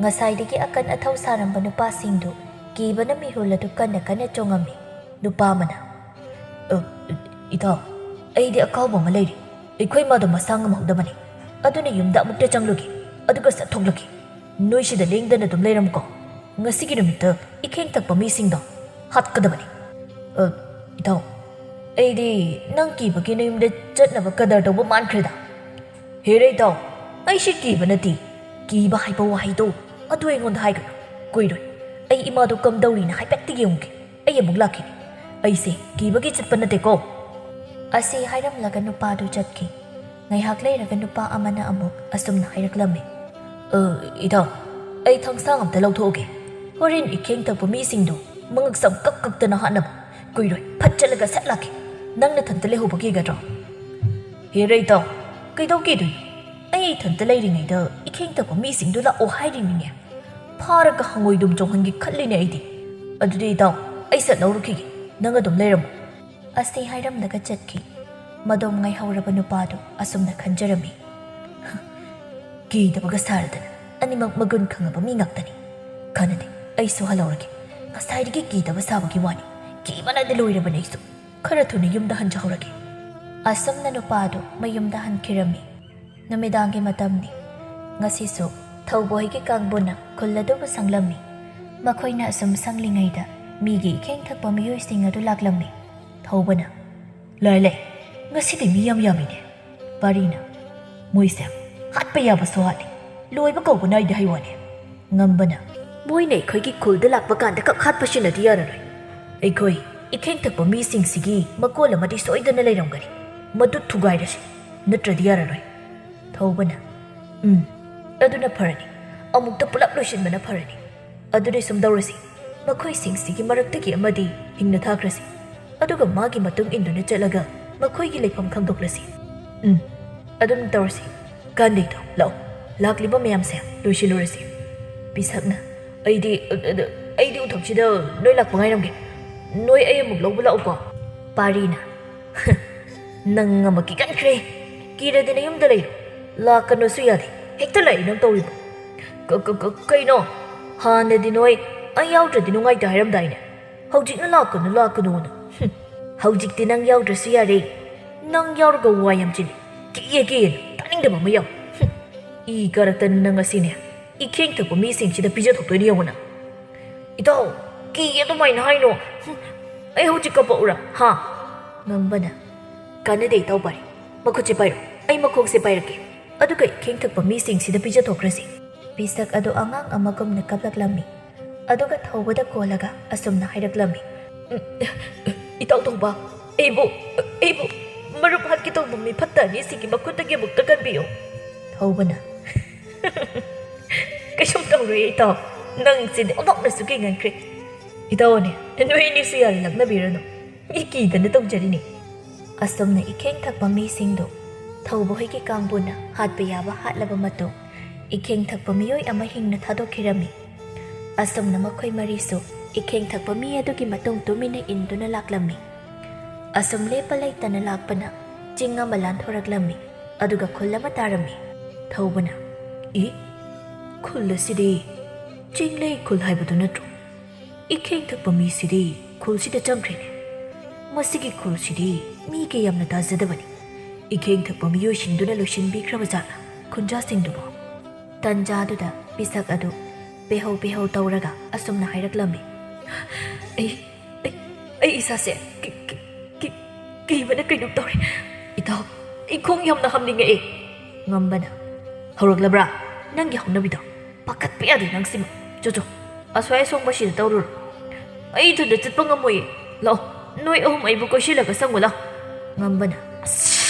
ꯉꯁꯥꯏꯗꯒꯤ ꯑꯀꯟ ꯑꯊꯧ ꯁꯥꯔꯝꯕ ꯅꯨꯄꯥꯁꯤꯡꯗꯨ ꯀꯤꯕꯅ ꯃꯤꯍꯨꯜ ꯑꯗꯨ ꯀꯟꯅ ꯆꯣꯡꯉꯝꯃꯤ꯫ ꯅꯨꯄꯥ ꯑꯃꯅ "ꯏꯇꯥꯎ, ꯑꯩꯗꯤ ꯑꯀꯥꯎꯕ ꯑꯃ ꯂꯩꯔꯤ꯫ ꯑꯩꯈꯣꯏ ꯃꯥꯗꯣ ꯃꯁꯥ ꯉꯝꯍꯧꯗꯕꯅꯤ, ꯑꯗꯨꯅ ꯌꯨꯝꯗ ꯑꯃꯨꯛꯇ ꯆꯪꯂꯨꯒꯦ, ꯑꯗꯨꯒ ꯁꯠ ꯊꯣꯛꯂꯛꯀꯦ꯫ ꯅꯣꯏ ꯁꯤꯗ ꯂꯦꯡꯗꯅ ꯑꯗꯨꯝ ꯂꯩꯔꯝꯃꯨꯀꯣ꯫ ꯉꯁꯤꯒꯤ ꯅꯨꯃꯤꯠꯇ ꯏꯈꯦꯡ ꯊꯛꯄ ꯃꯤꯁꯤꯡꯗꯣ ꯍꯥꯠꯀꯗꯕꯅꯤ." "ꯏꯇꯥꯎ, ꯑꯩꯗꯤ ꯅꯪ ꯀꯤꯕꯒꯤ ꯅꯌꯨꯝꯗ ꯆꯠꯅꯕ ꯀꯗꯔ ꯇꯧꯕ ꯃꯥꯟꯈ꯭ꯔꯦꯗ." "ꯍꯦꯔꯦ ꯏꯇꯥꯎ, ꯑꯩꯁꯤ ꯀꯤꯕ ꯅꯠꯇꯦ꯫ ꯀꯤꯕ ꯍꯥꯏꯕ ꯋꯥꯍꯩꯗꯣ ꯑꯗꯨ ꯑꯩꯉꯣꯟꯗ ꯍꯥꯏꯒꯅꯨ꯫ ꯀꯨꯏꯔꯣꯏ, ꯑꯩ ꯏꯃꯥꯗꯣ ꯀꯝꯗꯧꯔꯤꯅ ꯍꯥꯏꯐꯦꯠꯇ ꯌꯦꯡꯉꯨꯒꯦ꯫ ꯑꯩ ꯑꯃꯨꯛ ꯂꯥꯛꯈꯤꯅꯤ꯫ ꯑꯩꯁꯦ ꯀꯤꯕꯒꯤ ꯆꯠꯄ ꯅꯠꯇꯦꯀꯣ." ꯑꯁꯤ ꯍꯥꯏꯔꯝꯂꯒ ꯅꯨꯄꯥꯗꯨ ꯆꯠꯈꯤ꯫ ꯉꯥꯏꯍꯥꯛ ꯂꯩꯔꯒ ꯅꯨꯄꯥ ꯑꯃꯅ ꯑꯃꯨꯛ ꯑꯁꯨꯝꯅ ꯍꯥꯏꯔꯛꯂꯝꯃꯤ꯫ "ꯏꯇꯥꯎ, ꯑꯩ ꯊꯥꯡꯁꯥꯡ ꯑꯝꯇ ꯂꯧꯊꯣꯛꯎꯒꯦ꯫ ꯍꯣꯔꯦꯟ ꯏꯈꯦꯡ ꯊꯛꯄ ꯃꯤꯁꯤꯡꯗꯣ ꯃꯉꯛ ꯁꯝ ꯀꯛꯇꯅ ꯍꯥꯠꯅꯕ꯫ ꯀꯨꯏꯔꯣꯏ, ꯐꯠ ꯆꯠꯂꯒ ꯁꯠ ꯂꯥꯛꯀꯦ꯫ ꯅꯪ ꯅꯊꯟꯇ ꯂꯩꯍꯧꯕ ꯀꯤꯒꯗ꯭ꯔꯣ?" "ꯍꯦꯔꯦ ꯏꯇꯥꯎ, ꯀꯩꯗꯧ ꯀꯤꯗꯣꯏꯅꯣ? ꯑꯩ ꯏꯊꯟꯇ ꯂꯩꯔꯤꯉꯩꯗ ꯏꯈꯦꯡ ꯊꯛꯄ ꯃꯤꯁꯤꯡꯗꯨ ꯂꯥꯛꯑꯣ ꯍꯥꯏꯔꯤꯅꯤꯅꯦ꯫ ꯐꯥꯔꯒ ꯍꯪꯉꯣꯏꯗꯨꯝ ꯆꯣꯡꯍꯟꯒꯦ ꯈꯜꯂꯤꯅꯦ ꯑꯩꯗꯤ꯫ ꯑꯗꯨꯗꯤ ꯏꯇꯥꯎ, ꯑꯩ ꯁꯠ ꯂꯧꯔꯨꯈꯤꯒꯦ꯫ ꯅꯪ ꯑꯗꯨꯝ ꯂꯩꯔꯝꯃꯨ." ꯑꯁꯤ ꯍꯥꯏꯔꯝꯂꯒ ꯆꯠꯈꯤ꯫ ꯃꯗꯣꯝ ꯉꯥꯏꯍꯧꯔꯕ ꯅꯨꯄꯥꯗꯨ ꯑꯁꯨꯝꯅ ꯈꯟꯖꯔꯝꯃꯤ꯫ ꯀꯤꯗꯕꯒ ꯁꯥꯔꯗꯅ ꯑꯅꯤꯃꯛ ꯃꯒꯨꯟ ꯈꯪꯉꯕ ꯃꯤ ꯉꯥꯛꯇꯅꯤ꯫ ꯈꯟꯅꯗꯦ, ꯑꯩꯁꯨ ꯍꯜꯍꯧꯔꯒꯦ꯫ ꯉꯁꯥꯏꯗꯒꯤ ꯀꯤꯗꯕ ꯁꯥꯕꯒꯤ ꯋꯥꯅꯤ, ꯀꯤꯕꯅꯗꯤ ꯂꯣꯏꯔꯕꯅꯤ ꯑꯩꯁꯨ꯫ ꯈꯔ ꯊꯨꯅ ꯌꯨꯝꯗ ꯍꯟꯖꯍꯧꯔꯒꯦ." ꯑꯁꯨꯝꯅ ꯅꯨꯄꯥꯗꯨ ꯃꯌꯨꯝꯗ ꯍꯟꯈꯤꯔꯝꯃꯤ꯫ ꯅꯨꯃꯤꯗꯥꯡꯒꯤ ꯃꯇꯝꯅꯤ꯫ ꯉꯁꯤꯁꯨ ꯊꯧꯕꯣꯏꯒꯤ ꯀꯥꯡꯕꯨꯅ ꯈꯨꯜ ꯑꯗꯨꯕꯨ ꯁꯪꯂꯝꯃꯤ꯫ ꯃꯈꯣꯏꯅ ꯑꯁꯨꯝ ꯁꯪꯂꯤꯉꯩꯗ ꯃꯤꯒꯤ ꯏꯈꯦꯡ ꯊꯛꯄ ꯃꯤꯑꯣꯏꯁꯤꯡ ꯑꯗꯨ ꯂꯥꯛꯂꯝꯃꯤ꯫ ꯊꯧꯕꯅ ꯂꯥꯏ, ꯉꯁꯤꯗꯤ ꯃꯤ ꯌꯥꯝ ꯌꯥꯝꯃꯤꯅꯦ." ꯄꯥꯔꯤꯅ "ꯃꯣꯏꯁꯦ ꯍꯥꯠꯄ ꯌꯥꯕꯁꯨ ꯍꯥꯠꯂꯤ, ꯂꯣꯏꯕ ꯀꯧꯕ ꯅꯥꯏꯗꯦ ꯍꯥꯏꯋꯥꯅꯤ." ꯉꯝꯕꯅ "ꯃꯣꯏꯅ ꯑꯩꯈꯣꯏꯒꯤ ꯈꯨꯜꯗ ꯂꯥꯛꯄ ꯀꯥꯟꯗ ꯈꯛ ꯍꯥꯠꯄꯁꯤꯅꯗꯤ ꯌꯥꯔꯔꯣꯏ꯫ ꯑꯩꯈꯣꯏ ꯏꯈꯦꯡ ꯊꯛꯄ ꯃꯤꯁꯤꯡꯁꯤꯒꯤ ꯃꯀꯣꯜ ꯑꯃꯗꯤ ꯁꯣꯏꯗꯅ ꯂꯩꯔꯝꯒꯅꯤ꯫ ꯃꯗꯨ ꯊꯨꯒꯥꯏꯔꯁꯤ, ꯅꯠꯇ꯭ꯔꯗꯤ ꯌꯥꯔꯔꯣꯏ." ꯊꯧꯕꯅ "ꯑꯗꯨꯅ ꯐꯔꯅꯤ, ꯑꯃꯨꯛꯇ ꯄꯨꯂꯞ ꯂꯣꯏꯁꯤꯟꯕꯅ ꯐꯔꯅꯤ꯫ ꯑꯗꯨꯗꯤ ꯁꯨꯝ ꯇꯧꯔꯁꯤ, ꯃꯈꯣꯏꯁꯤꯡꯁꯤꯒꯤ ꯃꯔꯛꯇꯒꯤ ꯑꯃꯗꯤ ꯍꯤꯡꯅ ꯊꯥꯈ꯭ꯔꯁꯤ, ꯑꯗꯨꯒ ꯃꯥꯒꯤ ꯃꯇꯨꯡ ꯏꯟꯗꯨꯅ ꯆꯠꯂꯒ ꯃꯈꯣꯏꯒꯤ ꯂꯩꯐꯝ ꯈꯪꯗꯣꯛꯂꯁꯤ." "ꯑꯗꯨꯝ ꯇꯧꯔꯁꯤ꯫ ꯀꯥꯟꯗꯦꯗꯣ, ꯂꯥꯛꯑꯣ, ꯂꯥꯛꯂꯤꯕ ꯃꯌꯥꯝꯁꯦ ꯂꯣꯏꯁꯤꯜꯂꯨꯔꯁꯤ." ꯄꯤꯁꯛꯅ ꯑꯩꯗꯤ ꯎꯊꯛꯁꯤꯗ ꯅꯣꯏ ꯂꯥꯛꯄ ꯉꯥꯏꯔꯝꯒꯦ꯫ ꯅꯣꯏ ꯑꯩ ꯑꯃꯨꯛ ꯂꯧꯕ ꯂꯥꯛꯎꯀꯣ." ꯄꯥꯔꯤꯅ "ꯅꯪ ꯑꯃ ꯀꯤꯒꯟꯈ꯭ꯔꯦ꯫ ꯀꯤꯔꯗꯤ ꯅꯌꯨꯝꯗ ꯂꯩꯔꯣ, ꯂꯥꯛꯀꯅꯨꯁꯨ ꯌꯥꯗꯦ, ꯍꯦꯛꯇ ꯂꯥꯛꯏ ꯅꯪ ꯇꯧꯔꯤꯕ꯫ ꯀꯩꯅꯣ, ꯍꯥꯟꯅꯗꯤ ꯅꯣꯏ ꯑꯩ ꯌꯥꯎꯗ꯭ꯔꯗꯤ ꯅꯨꯡꯉꯥꯏꯇꯦ ꯍꯥꯏꯔꯝꯗꯥꯏꯅꯦ, ꯍꯧꯖꯤꯛꯅ ꯂꯥꯛꯀꯅꯨꯅ." "ꯍꯧꯖꯤꯛꯇꯤ ꯅꯪ ꯌꯥꯎꯗ꯭ꯔꯁꯨ ꯌꯥꯔꯦ꯫ ꯅꯪ ꯌꯥꯎꯔꯒ ꯋꯥ ꯌꯥꯝ ꯆꯤꯜꯂꯤ, ꯀꯤꯌꯦꯅ ꯇꯥꯅꯤꯡꯗꯕ ꯑꯃ ꯌꯥꯎ꯫ ꯏ ꯀꯥꯔꯛꯇꯅ ꯅꯪ ꯑꯁꯤꯅꯦ ꯏꯈꯦꯡ ꯊꯛꯄ ꯃꯤꯁꯤꯡꯁꯤꯗ ꯄꯤꯖꯊꯣꯛꯇꯣꯏꯅꯤ ꯌꯦꯡꯉꯨꯅ." "ꯏꯇꯥꯎ, ꯀꯤꯌꯦ ꯑꯗꯨꯃꯥꯏꯅ ꯍꯥꯏꯅꯣ꯫ ꯑꯩ ꯍꯧꯖꯤꯛ ꯀꯞꯄꯛꯎꯔꯥ?" ꯉꯝꯕꯅ "ꯀꯥꯟꯅꯗꯦ ꯏꯇꯥꯎ ꯄꯥꯔꯤ, ꯃꯈꯨꯠꯁꯦ ꯄꯥꯏꯔꯣ, ꯑꯩ ꯃꯈꯣꯡꯁꯦ ꯄꯥꯏꯔꯛꯀꯦ, ꯑꯗꯨꯒ ꯏꯈꯦꯡ ꯊꯛꯄ ꯃꯤꯁꯤꯡꯁꯤꯗ ꯄꯤꯖꯊꯣꯛꯈ꯭ꯔꯁꯤ." ꯄꯤꯁꯛ ꯑꯗꯨ ꯑꯉꯥꯡ ꯑꯃꯒꯨꯝꯅ ꯀꯞꯂꯛꯂꯝꯃꯤ꯫ ꯑꯗꯨꯒ ꯊꯧꯕꯗ ꯀꯣꯜꯂꯒ ꯑꯁꯨꯝꯅ ꯍꯥꯏꯔꯛꯂꯝꯃꯤ꯫ ꯏꯇꯥꯎ ꯊꯧꯕ ꯑꯩꯕꯨ ꯃꯔꯨꯞ ꯍꯥꯠꯀꯦ ꯇꯧꯕ ꯃꯤ ꯐꯠꯇ ꯑꯅꯤꯁꯤꯒꯤ ꯃꯈꯨꯠꯇꯒꯤ ꯑꯃꯨꯛꯇ ꯀꯟꯕꯤꯌꯨ ꯊꯧꯕꯅ ꯀꯩꯁꯨꯝ ꯇꯧꯔꯣꯏ ꯏꯇꯥꯎ ꯅꯪꯁꯤꯗꯤ ꯑꯣꯟꯊꯣꯛꯅꯁꯨ ꯀꯤꯒꯟꯈ꯭ꯔꯦ ꯏꯇꯥꯎꯅꯦ ꯅꯣꯏ ꯑꯅꯤꯁꯨ ꯌꯥꯔꯦ ꯂꯛꯅꯕꯤꯔꯅꯨ ꯃꯤ ꯀꯤꯗꯅ ꯇꯧꯖꯔꯤꯅꯤ ꯑꯁꯨꯝꯅ ꯏꯈꯦꯡ ꯊꯛꯄ ꯃꯤꯁꯤꯡꯗꯨ ꯊꯧꯕ ꯍꯣꯏꯒꯤ ꯀꯥꯡꯕꯨꯅ ꯍꯥꯠꯄ ꯌꯥꯕ ꯍꯥꯠꯂꯕ ꯃꯇꯨꯡ ꯏꯈꯦꯡ ꯊꯛꯄ ꯃꯤꯑꯣꯏ ꯑꯃ ꯍꯤꯡꯅ ꯊꯥꯗꯣꯛꯈꯤꯔꯝꯃꯤ ꯑꯁꯨꯝꯅ ꯃꯈꯣꯏ ꯃꯔꯤꯁꯨ ꯏꯈꯦꯡ ꯊꯛꯄ ꯃꯤ ꯑꯗꯨꯒꯤ ꯃꯇꯨꯡ ꯇꯨꯃꯤꯟꯅ ꯏꯟꯗꯨꯅ ꯂꯥꯛꯂꯝꯃꯤ ꯑꯁꯨꯝ ꯂꯦꯞꯄ ꯂꯩꯇꯅ ꯂꯥꯛꯄꯅ ꯆꯤꯡ ꯑꯃ ꯂꯥꯟꯊꯣꯔꯛꯂꯝꯃꯤ ꯑꯗꯨꯒ ꯈꯨꯜ ꯑꯃ ꯇꯥꯔꯝꯃꯤ ꯊꯧꯕꯅ ꯈꯨꯜ ꯑꯁꯤꯗꯤ ꯆꯤꯡꯂꯩ ꯈꯨꯜ ꯍꯥꯏꯕꯗꯨ ꯅꯠꯇ꯭ꯔꯣ ꯏꯈꯦꯡ ꯊꯛꯄ ꯃꯤꯁꯤꯗꯤ ꯈꯨꯜꯁꯤꯗ ꯆꯪꯈ꯭ꯔꯦꯅꯦ ꯃꯁꯤꯒꯤ ꯈꯨꯜꯁꯤꯗꯤ ꯃꯤꯒ ꯌꯥꯝꯅ ꯇꯥꯖꯗꯕꯅꯤ ꯏꯈꯦꯡ ꯊꯛꯄ ꯃꯤꯑꯣꯏꯁꯤꯡꯗꯨꯅ ꯂꯣꯏꯁꯤꯟꯕꯤꯈ꯭ꯔꯕ ꯖꯥꯠꯂ ꯈꯨꯟꯖꯥꯁꯤꯡꯗꯨꯕꯨ ꯇꯟꯖꯥꯗꯨꯗ ꯄꯤꯁꯛ ꯑꯗꯨ ꯄꯦꯍꯧ ꯇꯧꯔꯒ ꯑꯁꯨꯝꯅ ꯍꯥꯏꯔꯛꯂꯝꯃꯤ ꯑꯩ ꯏꯁꯥꯁꯦ ꯀꯤꯕꯅ ꯀꯩꯅꯣꯝ ꯇꯧꯔꯦ ꯏꯇꯥꯎ ꯑꯩ ꯈꯣꯡ ꯌꯥꯝꯅ ꯍꯥꯝꯅꯤꯡꯉꯛꯑꯦ ꯉꯝꯕꯅ ꯍꯧꯔꯛꯂꯕ꯭ꯔꯥ ꯅꯪꯒꯤ ꯍꯧꯅꯕꯤꯗꯣ ꯄꯥꯈꯠꯄ ꯌꯥꯗꯦ ꯅꯪꯁꯤꯃ ꯆꯣ ꯑꯁ꯭ꯋꯥꯏ ꯑꯁꯣꯡꯕꯁꯤꯗ ꯇꯧꯔꯨꯔꯣ ꯑꯩ ꯏꯊꯟꯗ ꯆꯠꯄ ꯉꯝꯃꯣꯏꯌꯦ ꯂꯥꯛꯑꯣ ꯅꯣꯏ ꯑꯍꯨꯝ ꯑꯩꯕꯨ ꯀꯣꯏꯁꯤꯜꯂꯒ ꯆꯪꯉꯨ ꯂꯥꯛꯑꯣ ꯉꯝꯕꯅ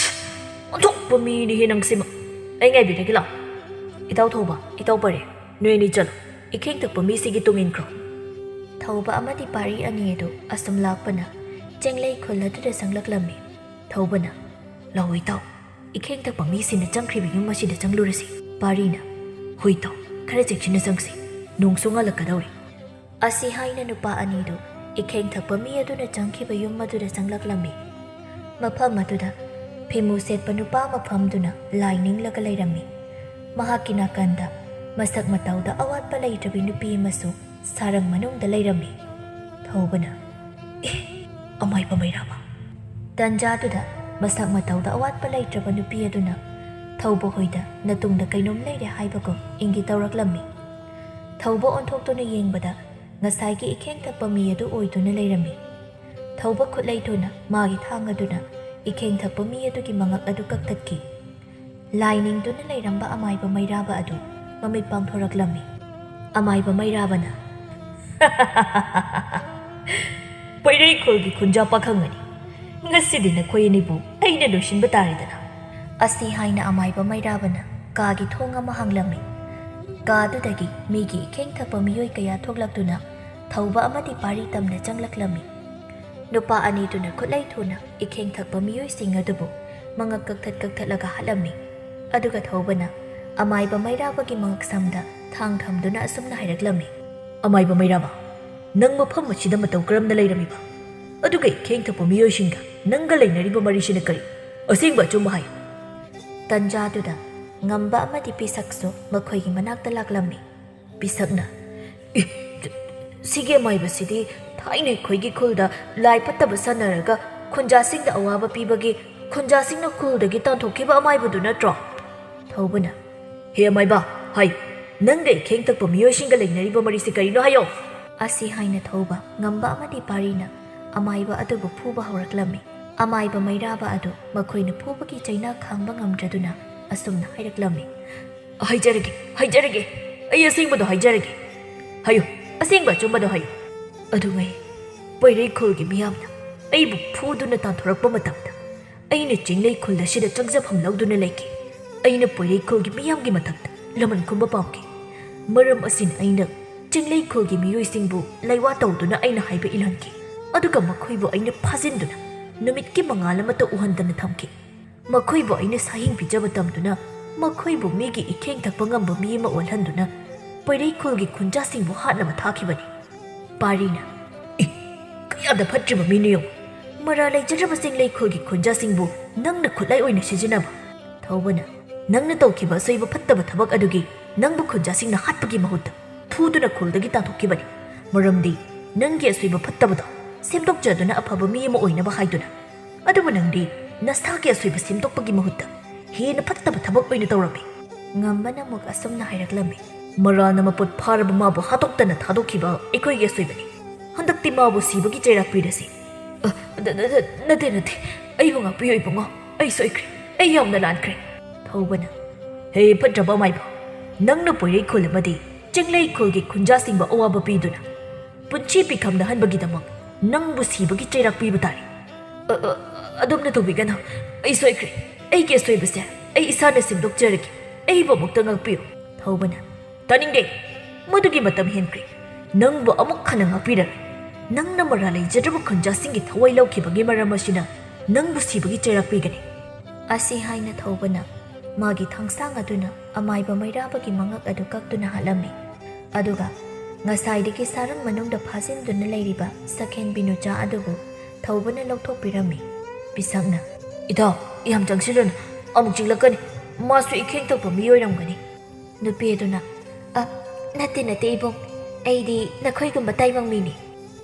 ꯑꯣꯟꯊꯣꯛꯄ ꯃꯤꯅꯤꯍꯦ ꯅꯪꯁꯤꯃ ꯑꯩ ꯉꯥꯏꯕꯤꯔꯒꯦ ꯂꯥꯛꯑꯣ ꯏꯇꯥꯎ ꯊꯧꯕ ꯏꯇꯥꯎ ꯄꯔꯦ ꯅꯣꯏ ꯑꯅꯤ ꯆꯠꯂꯣ ꯏꯈꯦꯡ ꯊꯛꯄ ꯃꯤꯁꯤꯒꯤ ꯇꯨꯡ ꯏꯟꯈ꯭ꯔꯣ ꯊꯧꯕ ꯑꯃꯗꯤ ꯄꯥꯔꯤ ꯑꯅꯤ ꯑꯗꯨ ꯑꯁꯨꯝ ꯂꯥꯛꯄꯅ ꯆꯦꯡꯂꯩ ꯈꯨꯜ ꯑꯗꯨꯗ ꯆꯪꯂꯛꯂꯝꯃꯤ ꯊꯧꯕꯅ ꯂꯥꯛꯑꯣ ꯏꯇꯥꯎ ꯏꯈꯦꯡ ꯊꯛꯄ ꯃꯤꯁꯤꯡꯅ ꯆꯪꯈ꯭ꯔꯤꯕ ꯌꯨꯝ ꯑꯁꯤꯗ ꯆꯪꯂꯨꯔꯁꯤ ꯄꯥꯔꯤꯅ ꯍꯣꯏ ꯏꯇꯥꯎ ꯈꯔ ꯆꯦꯛꯁꯤꯟꯅ ꯆꯪꯁꯤ ꯅꯣꯡꯁꯨ ꯉꯥꯜꯂꯛꯀꯗꯧꯔꯤ ꯑꯁꯤ ꯍꯥꯏꯅ ꯅꯨꯄꯥ ꯑꯅꯤꯗꯨ ꯏꯈꯦꯡ ꯊꯛꯄ ꯃꯤ ꯑꯗꯨꯅ ꯆꯪꯈꯤꯕ ꯌꯨꯝ ꯑꯗꯨꯗ ꯆꯪꯂꯛꯂꯝꯃꯤ ꯃꯐꯝ ꯑꯗꯨꯗ ꯐꯤꯃꯨ ꯁꯦꯠꯄ ꯅꯨꯄꯥ ꯑꯃ ꯐꯝꯗꯨꯅ ꯂꯥꯏ ꯅꯤꯡꯂꯒ ꯂꯩꯔꯝꯃꯤ ꯃꯍꯥꯛꯀꯤ ꯅꯥꯀꯟꯗ ꯃꯁꯛ ꯃꯇꯧꯗ ꯑꯋꯥꯠꯄ ꯂꯩꯇ꯭ꯔꯕꯤ ꯅꯨꯄꯤ ꯑꯃꯁꯨ ꯁꯥꯔꯪ ꯃꯅꯨꯡꯗ ꯂꯩꯔꯝꯃꯤ ꯊꯧꯕꯅ ꯑꯃꯥꯏꯕ ꯃꯩꯔꯥꯕ ꯇꯟꯖꯥꯗꯨꯗ ꯃꯁꯛ ꯃꯇꯧꯗ ꯑꯋꯥꯠꯄ ꯂꯩꯇ꯭ꯔꯕ ꯅꯨꯄꯤ ꯑꯗꯨꯅ ꯊꯧꯕ ꯍꯣꯏꯗ ꯅꯇꯨꯡꯗ ꯀꯩꯅꯣꯝ ꯂꯩꯔꯦ ꯍꯥꯏꯕꯒꯨꯝ ꯏꯪꯒꯤꯠ ꯇꯧꯔꯛꯂꯝꯃꯤ ꯊꯧꯕ ꯑꯣꯟꯊꯣꯛꯇꯨꯅ ꯌꯦꯡꯕꯗ ꯉꯁꯥꯏꯒꯤ ꯏꯈꯦꯡ ꯊꯛꯄ ꯃꯤ ꯑꯗꯨ ꯑꯣꯏꯗꯨꯅ ꯂꯩꯔꯝꯃꯤ ꯊꯧꯕ ꯈꯨꯠꯂꯩꯊꯨꯅ ꯃꯥꯒꯤ ꯊꯥꯡ ꯑꯗꯨꯅ ꯏꯈꯦꯡ ꯊꯛꯄ ꯃꯤ ꯑꯗꯨꯒꯤ ꯃꯉꯛ ꯑꯗꯨ ꯀꯛꯊꯠꯈꯤ ꯂꯥꯏ ꯅꯤꯡꯗꯨꯅ ꯂꯩꯔꯝꯕ ꯑꯃꯥꯏꯕ ꯃꯩꯔꯥꯕ ꯑꯗꯨ ꯃꯃꯤꯠ ꯄꯥꯡꯊꯣꯔꯛꯂꯝꯃꯤ ꯑꯃꯥꯏꯕ ꯃꯩꯔꯥꯕꯅ ꯄꯩꯔꯩꯈꯨꯜꯒꯤ ꯈꯨꯟꯖꯥ ꯄꯥꯈꯪꯒꯅꯤ ꯉꯁꯤꯗꯤ ꯅꯈꯣꯏ ꯑꯅꯤꯕꯨ ꯑꯩꯅ ꯂꯣꯏꯁꯤꯟꯕ ꯇꯥꯔꯦꯗꯅ ꯑꯁꯤ ꯍꯥꯏꯅ ꯑꯃꯥꯏꯕ ꯃꯩꯔꯥꯕꯅ ꯀꯥꯒꯤ ꯊꯣꯡ ꯑꯃ ꯍꯥꯡꯂꯝꯃꯤ ꯀꯥꯗꯨꯗꯒꯤ ꯃꯤꯒꯤ ꯏꯈꯦꯡ ꯊꯛꯄ ꯃꯤꯑꯣꯏ ꯀꯌꯥ ꯊꯣꯛꯂꯛꯇꯨꯅ ꯊꯧꯕ ꯑꯃꯗꯤ ꯄꯥꯔꯤ ꯇꯝꯅ ꯆꯪꯂꯛꯂꯝꯃꯤ नुपा अनीदुना खुलाई थुना इखेंग थक्पा मियोइसिंग अदुबु मंगक कक्थꯠꯂꯒ ꯍꯥꯠꯂꯝꯃꯤ ꯑꯗꯨꯒ ꯊꯧꯕꯅ ꯑꯃꯥꯏꯕ ꯃꯩꯔꯥꯕꯒꯤ ꯃꯉꯛ ꯁꯝꯗ ꯊꯥꯡ ꯊꯝꯗꯨꯅ ꯑꯁꯨꯝꯅ ꯍꯥꯏꯔꯛꯂꯝꯃꯤ ꯑꯃꯥꯏꯕ ꯃꯩꯔꯥꯕ ꯅꯪ ꯃꯐꯝ ꯑꯁꯤꯗ ꯃꯇꯧ ꯀꯔꯝꯅ ꯂꯩꯔꯝꯃꯤꯕ ꯑꯗꯨꯒ ꯏꯈꯦꯡ ꯊꯛꯄ ꯃꯤꯑꯣꯏꯁꯤꯡꯒ ꯅꯪꯒ ꯂꯩꯅꯔꯤꯕ ꯃꯔꯤꯁꯤꯅ ꯀꯔꯤ ꯑꯁꯦꯡꯕ ꯑꯆꯨꯝꯕ ꯍꯥꯏꯌꯨ ꯇꯟꯖꯥꯗꯨꯗ ꯉꯝꯕ ꯑꯃꯗꯤ ꯄꯤꯁꯛꯁꯨ ꯃꯈꯣꯏꯒꯤ ꯃꯅꯥꯛꯇ ꯂꯥꯛꯂꯝꯃꯤ ꯄꯤꯁꯛꯅ ꯁꯤꯒꯤ ꯑꯃꯥꯏꯕꯁꯤꯗꯤ ꯊꯥꯏꯅ ꯑꯩꯈꯣꯏꯒꯤ ꯈꯨꯜꯗ ꯂꯥꯏ ꯐꯠꯇꯕ ꯁꯥꯟꯅꯔꯒ ꯈꯨꯟꯖꯥꯁꯤꯡꯗ ꯑꯋꯥꯕ ꯄꯤꯕꯒꯤ ꯈꯨꯟꯖꯥꯁꯤꯡꯅ ꯈꯨꯜꯗꯒꯤ ꯇꯥꯟꯊꯣꯛꯈꯤꯕ ꯑꯃꯥꯏꯕꯗꯨ ꯅꯠꯇ꯭ꯔꯣ ꯊꯧꯕꯅ ꯍꯦ ꯑꯃꯥꯏꯕ ꯍꯥꯏ ꯅꯪꯒ ꯏꯈꯦꯡ ꯊꯛꯄ ꯃꯤꯑꯣꯏꯁꯤꯡꯒ ꯂꯩꯅꯔꯤꯕ ꯃꯔꯤꯁꯤ ꯀꯔꯤꯅꯣ ꯍꯥꯏꯌꯣ ꯑꯁꯤ ꯍꯥꯏꯅ ꯊꯧꯕ ꯉꯝꯕ ꯑꯃꯗꯤ ꯄꯥꯔꯤꯅ ꯑꯃꯥꯏꯕ ꯑꯗꯨꯕꯨ ꯐꯨꯕ ꯍꯧꯔꯛꯂꯝꯃꯤ ꯑꯃꯥꯏꯕ ꯃꯩꯔꯥꯕ ꯑꯗꯨ ꯃꯈꯣꯏꯅ ꯐꯨꯕꯒꯤ ꯆꯩꯅꯥ ꯈꯥꯡꯕ ꯉꯝꯗ꯭ꯔꯗꯨꯅ ꯑꯁꯨꯝꯅ ꯍꯥꯏꯔꯛꯂꯝꯃꯤ ꯍꯥꯏꯖꯔꯒꯦ ꯑꯩ ꯑꯁꯦꯡꯕꯗꯣ ꯍꯥꯏꯖꯔꯒꯦ ꯍꯥꯏꯌꯨ ꯑꯁꯦꯡꯕ ꯑꯆꯨꯝꯕꯗꯣ ꯍꯥꯏꯌꯨ ꯑꯗꯨꯉꯩ ꯄꯩꯔꯩꯈꯨꯜꯒꯤ ꯃꯤꯌꯥꯝꯅ ꯑꯩꯕꯨ ꯐꯨꯗꯨꯅ ꯇꯥꯟꯊꯣꯔꯛꯄ ꯃꯇꯝꯗ ꯑꯩꯅ ꯆꯤꯡꯂꯩ ꯈꯨꯜ ꯑꯁꯤꯗ ꯆꯪꯖꯐꯝ ꯂꯧꯗꯨꯅ ꯂꯩꯈꯤ ꯑꯩꯅ ꯄꯩꯔꯩꯈꯨꯜꯒꯤ ꯃꯤꯌꯥꯝꯒꯤ ꯃꯊꯛꯇ ꯂꯃꯟ ꯈꯨꯝꯕ ꯄꯥꯝꯈꯤ ꯃꯔꯝ ꯑꯁꯤꯅ ꯑꯩꯅ ꯆꯤꯡꯂꯩ ꯈꯨꯜꯒꯤ ꯃꯤꯑꯣꯏꯁꯤꯡꯕꯨ ꯂꯩꯋꯥ ꯇꯧꯗꯨꯅ ꯑꯩꯅ ꯍꯥꯏꯕ ꯏꯜꯍꯟꯈꯤ ꯑꯗꯨꯒ ꯃꯈꯣꯏꯕꯨ ꯑꯩꯅ ꯐꯥꯖꯤꯟꯗꯨꯅ ꯅꯨꯃꯤꯠꯀꯤ ꯃꯉꯥꯜ ꯑꯃꯠꯇ ꯎꯍꯟꯗꯅ ꯊꯝꯈꯤ ꯃꯈꯣꯏꯕꯨ ꯑꯩꯅ ꯁꯥꯍꯤꯡ ꯄꯤꯖꯕ ꯇꯝꯗꯨꯅ ꯃꯈꯣꯏꯕꯨ ꯃꯤꯒꯤ ꯏꯈꯦꯡ ꯊꯛꯄ ꯉꯝꯕ ꯃꯤ ꯑꯃ ꯑꯣꯜꯍꯟꯗꯨꯅ ꯄꯩꯔꯩꯈꯨꯜꯒꯤ ꯈꯨꯟꯖꯥꯁꯤꯡꯕꯨ ꯍꯥꯠꯅꯕ ꯊꯥꯈꯤꯕꯅꯤ ꯄꯥꯔꯤꯅ ꯀꯌꯥꯗ ꯐꯠꯇ꯭ꯔꯤꯕ ꯃꯤꯅꯣ ꯌꯦꯡꯉꯨ ꯃꯔꯥ ꯂꯩꯖꯗ꯭ꯔꯕ ꯆꯤꯡꯂꯩꯈꯨꯜꯒꯤ ꯈꯨꯟꯖꯥꯁꯤꯡꯕꯨ ꯅꯪꯅ ꯈꯨꯠꯂꯥꯏ ꯑꯣꯏꯅ ꯁꯤꯖꯤꯟꯅꯕ ꯊꯧꯕꯅ ꯅꯪꯅ ꯇꯧꯈꯤꯕ ꯑꯁꯣꯏꯕ ꯐꯠꯇꯕ ꯊꯕꯛ ꯑꯗꯨꯒꯤ ꯅꯪꯕꯨ ꯈꯨꯟꯖꯥꯁꯤꯡꯅ ꯍꯥꯠꯄꯒꯤ ꯃꯍꯨꯠꯇ ꯐꯨꯗꯨꯅ ꯈꯨꯜꯗꯒꯤ ꯇꯥꯟꯊꯣꯛꯈꯤꯕꯅꯤ ꯃꯔꯝꯗꯤ ꯅꯪꯒꯤ ꯑꯁꯣꯏꯕ ꯐꯠꯇꯕꯗꯣ ꯁꯦꯝꯗꯣꯛꯆꯗꯨꯅ ꯑꯐꯕ ꯃꯤ ꯑꯃ ꯑꯣꯏꯅꯕ ꯍꯥꯏꯗꯨꯅ ꯑꯗꯨꯕꯨ ꯅꯪꯗꯤ ꯅꯁꯥꯒꯤ ꯑꯁꯣꯏꯕ ꯁꯦꯝꯗꯣꯛꯄꯒꯤ ꯃꯍꯨꯠꯇ ꯍꯦꯟꯅ ꯐꯠꯇꯕ ꯊꯕꯛ ꯑꯣꯏꯅ ꯇꯧꯔꯝꯃꯤ ꯉꯝꯕꯅ ꯑꯃꯨꯛ ꯑꯁꯨꯝꯅ ꯍꯥꯏꯔꯛꯂꯝꯃꯤ ꯃꯔꯥꯅ ꯃꯄꯣꯠ ꯐꯥꯔꯕ ꯃꯥꯕꯨ ꯍꯥꯠꯇꯣꯛꯇꯅ ꯊꯥꯗꯣꯛꯈꯤꯕ ꯑꯩꯈꯣꯏꯒꯤ ꯑꯁꯣꯏꯕꯅꯤ ꯍꯟꯗꯛꯇꯤ ꯃꯥꯕꯨ ꯁꯤꯕꯒꯤ ꯆꯩꯔꯥꯛ ꯄꯤꯔꯁꯤ ꯅꯠꯇꯦ ꯑꯩꯕꯨ ꯉꯥꯛꯄꯤꯌꯨ ꯏꯕꯨꯡꯉꯣ ꯑꯩ ꯁꯣꯏꯈ꯭ꯔꯦ ꯑꯩ ꯌꯥꯝꯅ ꯂꯥꯟꯈ꯭ꯔꯦ ꯊꯧꯕꯅ ꯍꯦ ꯐꯠꯇ꯭ꯔꯕ ꯑꯃꯥꯏꯕ ꯅꯪꯅ ꯄꯩꯔꯩꯈꯨꯜ ꯑꯃꯗꯤ ꯆꯤꯡꯂꯩꯈꯨꯜꯒꯤ ꯈꯨꯟꯖꯥꯁꯤꯡꯕꯨ ꯑꯋꯥꯕ ꯄꯤꯗꯨꯅ ꯄꯨꯟꯁꯤ ꯄꯤꯈꯝꯅꯍꯟꯕꯒꯤꯗꯃꯛ ꯅꯪꯕꯨ ꯁꯤꯕꯒꯤ ꯆꯩꯔꯥꯛ ꯄꯤꯕ ꯇꯥꯔꯦ ꯑꯗꯨꯝꯅ ꯇꯧꯕꯤꯒꯅꯨ ꯑꯩ ꯁꯣꯏꯈ꯭ꯔꯦ ꯑꯩꯒꯤ ꯑꯁꯣꯏꯕꯁꯦ ꯑꯩ ꯏꯁꯥꯅ ꯁꯦꯝꯗꯣꯛꯆꯔꯒꯦ ꯑꯩꯕꯨ ꯑꯃꯨꯛꯇ ꯉꯥꯛꯄꯤꯌꯨ ꯊꯧꯕꯅ ꯇꯥꯅꯤꯡꯗꯦ ꯃꯗꯨꯒꯤ ꯃꯇꯝ ꯍꯦꯟꯈ꯭ꯔꯦ ꯅꯪꯕꯨ ꯑꯃꯨꯛ ꯍꯟꯅ ꯉꯥꯛꯄꯤꯔꯔꯣꯏ ꯅꯪꯅ ꯃꯔꯥꯜ ꯂꯩꯖꯗ꯭ꯔꯕ ꯈꯨꯟꯖꯥꯁꯤꯡꯒꯤ ꯊꯋꯥꯏ ꯂꯧꯈꯤꯕꯒꯤ ꯃꯔꯝ ꯑꯁꯤꯅ ꯅꯪꯕꯨ ꯁꯤꯕꯒꯤ ꯆꯩꯔꯥꯛ ꯄꯤꯒꯅꯤ ꯑꯁꯤ ꯍꯥꯏꯅ ꯊꯧꯕꯅ ꯃꯥꯒꯤ ꯊꯥꯡꯁꯥꯡ ꯑꯗꯨꯅ ꯑꯃꯥꯏꯕ ꯃꯩꯔꯥꯕꯒꯤ ꯃꯉꯛ ꯑꯗꯨ ꯀꯛꯇꯨꯅ ꯍꯥꯠꯂꯝꯃꯤ ꯑꯗꯨꯒ ꯉꯁꯥꯏꯗꯒꯤ ꯁꯥꯔꯪ ꯃꯅꯨꯡꯗ ꯐꯥꯖꯤꯟꯗꯨꯅ ꯂꯩꯔꯤꯕ ꯁꯈꯦꯟꯕꯤ ꯅꯨꯆꯥ ꯑꯗꯨꯕꯨ ꯊꯧꯕꯅ ꯂꯧꯊꯣꯛꯄꯤꯔꯝꯃꯤ ꯄꯤꯁꯛꯅ ꯏꯇꯥꯎ ꯌꯥꯝ ꯆꯪꯁꯤꯜꯂꯨꯅꯨ ꯑꯃꯨꯛ ꯆꯤꯛꯂꯛꯀꯅꯤ ꯃꯥꯁꯨ ꯏꯈꯦꯡ ꯊꯛꯄ ꯃꯤ ꯑꯣꯏꯔꯝꯒꯅꯤ ꯅꯨꯄꯤ ꯑꯗꯨꯅ ꯅꯠꯇꯦ ꯏꯕꯨꯡ ꯑꯩꯗꯤ ꯅꯈꯣꯏꯒꯨꯝꯕ ꯇꯥꯏꯕꯪ ꯃꯤꯅꯤ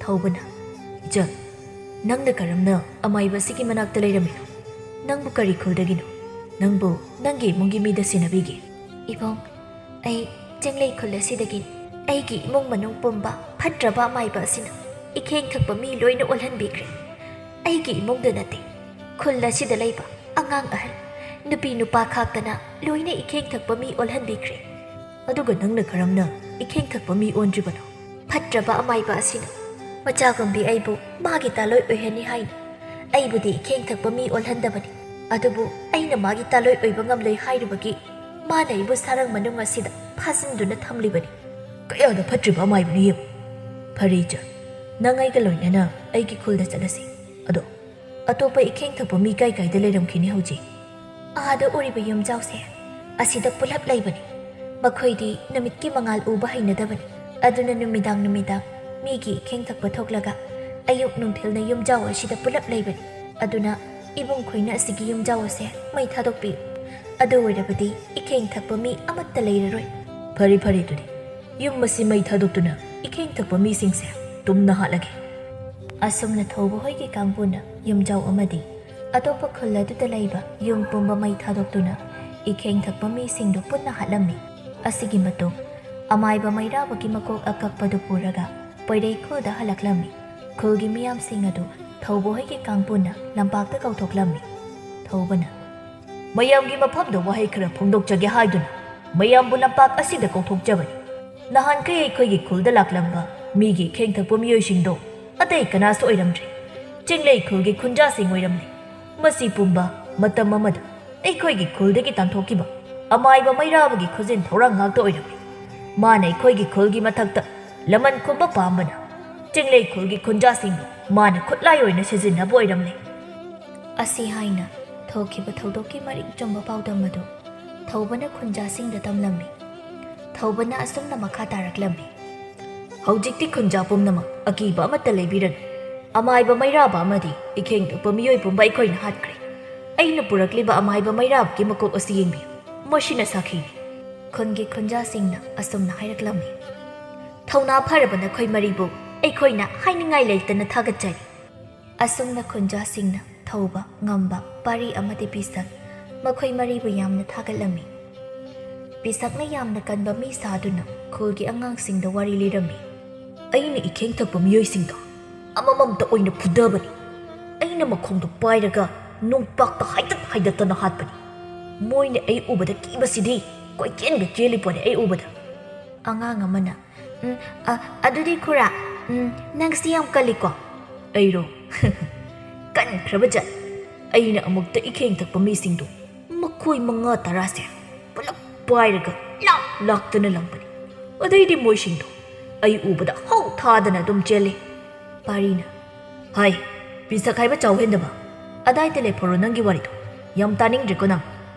ꯊꯧꯕꯅ ꯏꯆꯟ ꯅꯪꯅ ꯀꯔꯝꯅ ꯑꯃꯥꯏꯕ ꯑꯁꯤꯒꯤ ꯃꯅꯥꯛꯇ ꯂꯩꯔꯝꯃꯤꯅꯣ ꯅꯪꯕꯨ ꯀꯔꯤ ꯈꯨꯜꯗꯒꯤꯅꯣ ꯅꯪꯕꯨ ꯅꯪꯒꯤ ꯏꯃꯨꯡꯒꯤ ꯃꯤꯗ ꯁꯤꯟꯅꯕꯤꯒꯦ ꯏꯕꯨꯡ ꯑꯩ ꯆꯤꯡꯂꯩ ꯈꯨꯜ ꯑꯁꯤꯗꯒꯤꯅꯤ ꯑꯩꯒꯤ ꯏꯃꯨꯡ ꯃꯅꯨꯡ ꯄꯨꯝꯕ ꯐꯠꯇ꯭ꯔꯕ ꯑꯃꯥꯏꯕ ꯑꯁꯤꯅ ꯏꯈꯦꯡ ꯊꯛꯄ ꯃꯤ ꯂꯣꯏꯅ ꯑꯣꯜꯍꯟꯕꯤꯈ꯭ꯔꯦ ꯑꯩꯒꯤ ꯏꯃꯨꯡꯗ ꯅꯠꯇꯦ ꯈꯨꯜ ꯑꯁꯤꯗ ꯂꯩꯕ ꯑꯉꯥꯡ ꯑꯍꯜ ꯅꯨꯄꯤ ꯅꯨꯄꯥ ꯈꯥꯛꯇꯅ ꯂꯣꯏꯅ ꯏꯈꯦꯡ ꯊꯛꯄ ꯃꯤ ꯑꯣꯜꯍꯟꯕꯤꯈ꯭ꯔꯦ ꯑꯗꯨꯒ ꯅꯪꯅ ꯀꯔꯝꯅ ꯏꯈꯦꯡ ꯊꯛꯄ ꯃꯤ ꯑꯣꯟꯗ꯭ꯔꯤꯕꯅꯣ ꯐꯠꯇ꯭ꯔꯕ ꯑꯃꯥꯏꯕ ꯑꯁꯤꯅ ꯃꯆꯥꯒꯨꯝꯕꯤ ꯑꯩꯕꯨ ꯃꯥꯒꯤ ꯇꯥꯂꯣꯏ ꯑꯣꯏꯍꯟꯅꯤ ꯍꯥꯏꯅ ꯑꯩꯕꯨꯗꯤ ꯏꯈꯦꯡ ꯊꯛꯄ ꯃꯤ ꯑꯣꯜꯍꯟꯗꯕꯅꯤ ꯑꯗꯨꯕꯨ ꯑꯩꯅ ꯃꯥꯒꯤ ꯇꯥꯂꯣꯏ ꯑꯣꯏꯕ ꯉꯝꯂꯣꯏ ꯍꯥꯏꯔꯨꯕꯒꯤ ꯃꯥꯅ ꯑꯩꯕꯨ ꯁꯥꯔꯪ ꯃꯅꯨꯡ ꯑꯁꯤꯗ ꯐꯥꯖꯤꯟꯗꯨꯅ ꯊꯝꯂꯤꯕꯅꯤ ꯀꯌꯥꯗ ꯐꯠꯇ꯭ꯔꯤꯕ ꯑꯃꯥꯏꯕꯅꯣ ꯌꯦꯡꯉꯨ ꯐꯔꯦ ꯏꯆꯟ ꯅꯪ ꯑꯩꯒ ꯂꯣꯏꯅꯅ ꯑꯩꯒꯤ ꯈꯨꯜꯗ ꯆꯠꯂꯁꯤ ꯑꯗꯣ ꯑꯇꯣꯞꯄ ꯏꯈꯦꯡ ꯊꯛꯄ ꯃꯤ ꯀꯥꯏꯗ ꯂꯩꯔꯝꯈꯤꯅꯤ ꯍꯧꯖꯤꯛ ꯑꯥꯗ ꯎꯔꯤꯕ ꯌꯨꯝꯖꯥꯎꯁꯦ ꯑꯁꯤꯗ ꯄꯨꯂꯞ ꯂꯩꯕꯅꯤ ꯃꯈꯣꯏꯗꯤ ꯅꯨꯃꯤꯠꯀꯤ ꯃꯉꯥꯜ ꯎꯕ ꯍꯩꯅꯗꯕꯅꯤ ꯑꯗꯨꯅ ꯅꯨꯃꯤꯗꯥꯡ ꯃꯤꯒꯤ ꯏꯈꯦꯡ ꯊꯛꯄ ꯊꯣꯛꯂꯒ ꯑꯌꯨꯛ ꯅꯨꯡꯊꯤꯜꯅ ꯌꯨꯝꯖꯥꯎ ꯑꯁꯤꯗ ꯄꯨꯂꯞ ꯂꯩꯕꯅꯤ ꯑꯗꯨꯅ ꯏꯕꯨꯡ ꯈꯣꯏꯅ ꯑꯁꯤꯒꯤ ꯌꯨꯝꯖꯥꯎ ꯑꯁꯦ ꯃꯩ ꯊꯥꯗꯣꯛꯄꯤꯌꯨ ꯑꯗꯨ ꯑꯣꯏꯔꯕꯗꯤ ꯏꯈꯦꯡ ꯊꯛꯄ ꯃꯤ ꯑꯃꯠꯇ ꯂꯩꯔꯔꯣꯏ ꯐꯔꯦ ꯑꯗꯨꯗꯤ ꯌꯨꯝ ꯑꯁꯤ ꯃꯩ ꯊꯥꯗꯣꯛꯇꯨꯅ ꯏꯈꯦꯡ ꯊꯛꯄ ꯃꯤꯁꯤꯡꯁꯦ ꯇꯨꯝꯅ ꯍꯥꯠꯂꯒꯦ ꯑꯁꯨꯝꯅ ꯊꯧꯕ ꯍꯣꯏꯒꯤ ꯀꯥꯡꯕꯨꯅ ꯌꯨꯝꯖꯥꯎ ꯑꯃꯗꯤ ꯑꯇꯣꯞꯄ ꯈꯨꯜ ꯑꯗꯨꯗ ꯂꯩꯕ ꯌꯨꯝ ꯄꯨꯝꯕ ꯃꯩ ꯊꯥꯗꯣꯛꯇꯨꯅ ꯏꯈꯦꯡ ꯊꯛꯄ ꯃꯤꯁꯤꯡꯗꯨ ꯄꯨꯟꯅ ꯍꯥꯠꯂꯝꯃꯤ ꯑꯁꯤꯒꯤ ꯃꯇꯨꯡ ꯑꯃꯥꯏꯕ ꯃꯩꯔꯥꯕꯒꯤ ꯃꯀꯣꯛ ꯑꯀꯛꯄꯗꯨ ꯄꯨꯔꯒ ꯄꯣꯏꯔꯩ ꯈꯨꯜꯗ ꯍꯜꯂꯛꯂꯝꯃꯤ ꯈꯨꯜꯒꯤ ꯃꯤꯌꯥꯝꯁꯤꯡ ꯑꯗꯨ ꯊꯧꯕ ꯍꯣꯏꯒꯤ ꯀꯥꯡꯕꯨꯅ ꯂꯝꯄꯥꯛꯇ ꯀꯧꯊꯣꯛꯂꯝꯃꯤ ꯊꯧꯕꯅ ꯃꯌꯥꯝꯒꯤ ꯃꯐꯝꯗ ꯋꯥꯍꯩ ꯈꯔ ꯐꯣꯡꯗꯣꯛꯆꯒꯦ ꯍꯥꯏꯗꯨꯅ ꯃꯌꯥꯝꯕꯨ ꯂꯝꯄꯥꯛ ꯑꯁꯤꯗ ꯀꯧꯊꯣꯛꯆꯕꯅꯤ ꯅꯍꯥꯟꯈꯩ ꯑꯩꯈꯣꯏꯒꯤ ꯈꯨꯜꯗ ꯂꯥꯛꯂꯝꯕ ꯃꯤꯒꯤ ꯏꯈꯦꯡ ꯊꯛꯄ ꯃꯤꯑꯣꯏꯁꯤꯡꯗꯣ ꯑꯇꯩ ꯀꯅꯥꯁꯨ ꯑꯣꯏꯔꯝꯗ꯭ꯔꯦ ꯆꯤꯡꯂꯩ ꯈꯨꯜꯒꯤ ꯈꯨꯟꯖꯥꯁꯤꯡ ꯑꯣꯏꯔꯝꯂꯦ ꯃꯁꯤ ꯄꯨꯝꯕ ꯃꯇꯝ ꯑꯃꯗ ꯑꯩꯈꯣꯏꯒꯤ ꯈꯨꯜꯗꯒꯤ ꯇꯥꯟꯊꯣꯛꯈꯤꯕ ꯑꯃꯥꯏꯕ ꯃꯩꯔꯥꯕꯒꯤ ꯈꯨꯖꯤꯟ ꯊꯧꯔꯥꯡ ꯉꯥꯛꯇ ꯑꯣꯏꯔꯝꯃꯤ ꯃꯥꯅ ꯑꯩꯈꯣꯏꯒꯤ ꯈꯨꯜꯒꯤ ꯃꯊꯛꯇ ꯂꯃꯟ ꯈꯨꯝꯕ ꯄꯥꯝꯕꯅ ꯆꯤꯡꯂꯩ ꯈꯨꯜꯒꯤ ꯈꯨꯟꯖꯥꯁꯤꯡꯕꯨ ꯃꯥꯅ ꯈꯨꯠꯂꯥꯏ ꯑꯣꯏꯅ ꯁꯤꯖꯤꯟꯅꯕ ꯑꯣꯏꯔꯝꯂꯦ ꯑꯁꯤ ꯍꯥꯏꯅ ꯊꯣꯛꯈꯤꯕ ꯊꯧꯗꯣꯛꯀꯤ ꯃꯔꯤꯛ ꯆꯨꯝꯕ ꯄꯥꯎꯗꯝ ꯑꯗꯨ ꯊꯧꯕꯅ ꯈꯨꯟꯖꯥꯁꯤꯡꯗ ꯇꯝꯂꯝꯃꯤ ꯊꯧꯕꯅ ꯑꯁꯨꯝꯅ ꯃꯈꯥ ꯇꯥꯔꯛꯂꯝꯃꯤ ꯍꯧꯖꯤꯛꯇꯤ ꯈꯨꯟꯖꯥ ꯄꯨꯝꯅꯃꯛ ꯑꯀꯤꯕ ꯑꯃꯠꯇ ꯂꯩꯕꯤꯔꯅꯨ ꯑꯃꯥꯏꯕ ꯃꯩꯔꯥꯕ ꯑꯃꯗꯤ ꯏꯈꯦꯡ ꯊꯛꯄ ꯃꯤꯑꯣꯏ ꯄꯨꯝꯕ ꯑꯩꯈꯣꯏꯅ ꯍꯥꯠꯈ꯭ꯔꯦ ꯑꯩꯅ ꯄꯨꯔꯛꯂꯤꯕ ꯑꯃꯥꯏꯕ ꯃꯩꯔꯥꯕꯒꯤ ꯃꯀꯣꯛ ꯑꯁꯤ ꯌꯦꯡꯕꯤꯌꯨ ꯃꯁꯤꯅ ꯁꯥꯈꯤꯅꯤ ꯈꯨꯟꯒꯤ ꯈꯨꯟꯖꯥꯁꯤꯡꯅ ꯑꯁꯨꯝꯅ ꯍꯥꯏꯔꯛꯂꯝꯃꯤ ꯊꯧꯅꯥ ꯐꯔꯕ ꯅꯈꯣꯏ ꯃꯔꯤꯕꯨ ꯑꯩꯈꯣꯏꯅ ꯍꯥꯏꯅꯤꯡꯉꯥꯏ ꯂꯩꯇꯅ ꯊꯥꯒꯠꯆꯔꯤ ꯑꯁꯨꯝꯅ ꯈꯨꯟꯖꯥꯁꯤꯡꯅ ꯊꯧꯕ ꯉꯝꯕ ꯄꯥꯔꯤ ꯑꯃꯗꯤ ꯄꯤꯁꯛ ꯃꯈꯣꯏ ꯃꯔꯤꯕꯨ ꯌꯥꯝꯅ ꯊꯥꯒꯠꯂꯝꯃꯤ ꯄꯤꯁꯛꯅ ꯌꯥꯝꯅ ꯀꯟꯕ ꯃꯤ ꯁꯥꯗꯨꯅ ꯈꯨꯜꯒꯤ ꯑꯉꯥꯡꯁꯤꯡꯗ ꯋꯥꯔꯤ ꯂꯤꯔꯝꯃꯤ ꯑꯩꯅ ꯏꯈꯦꯡ ꯊꯛꯄ ꯃꯤꯑꯣꯏꯁꯤꯡꯗꯣ ꯑꯃꯃꯝꯇ ꯑꯣꯏꯅ ꯐꯨꯗꯕꯅꯤ ꯑꯩꯅ ꯃꯈꯣꯡꯗꯣ ꯄꯥꯏꯔꯒ ꯅꯣꯡꯄꯥꯛꯇ ꯍꯥꯏꯗꯠꯇꯅ ꯍꯥꯠꯄꯅꯤ ꯃꯣꯏꯅ ꯑꯩ ꯎꯕꯗ ꯀꯤꯕꯁꯤꯗꯤ ꯀꯣꯏꯆꯦꯟꯒ ꯆꯦꯜꯂꯤꯄꯣꯠꯅꯤ ꯑꯩ ꯎꯕꯗ ꯑꯉꯥꯡ ꯑꯃꯅ ꯑꯗꯨꯗꯤ ꯈꯨꯔꯥ ꯅꯪꯁꯤ ꯌꯥꯝ ꯀꯜꯂꯤꯀꯣ ꯑꯩꯔꯣ ꯀꯟꯈ꯭ꯔꯕꯖꯥꯠ ꯑꯩꯅ ꯑꯃꯨꯛꯇ ꯏꯈꯦꯡ ꯊꯛꯄ ꯃꯤꯁꯤꯡꯗꯣ ꯃꯈꯣꯏ 5-10ꯁꯦ ꯄꯨꯂꯞ ꯄꯥꯏꯔꯒ ꯂꯥꯛꯇꯅ ꯂꯪꯕꯅꯤ ꯑꯗꯩꯗꯤ ꯃꯣꯏꯁꯤꯡꯗꯣ ꯑꯩ ꯎꯕꯗ ꯍꯧ ꯊꯥꯗꯅ ꯑꯗꯨꯝ ꯆꯦꯜꯂꯤ ꯄꯥꯔꯤꯅ ꯍꯥꯏ ꯄꯤꯁꯛ ꯍꯥꯏꯕ ꯆꯥꯎꯍꯦꯟꯗꯕ ꯑꯗꯥꯏꯗ ꯂꯩꯐꯔꯣ ꯅꯪꯒꯤ ꯋꯥꯔꯤꯗꯣ ꯌꯥꯝ ꯇꯥꯅꯤꯡꯗ꯭ꯔꯦꯀꯣ ꯅꯪ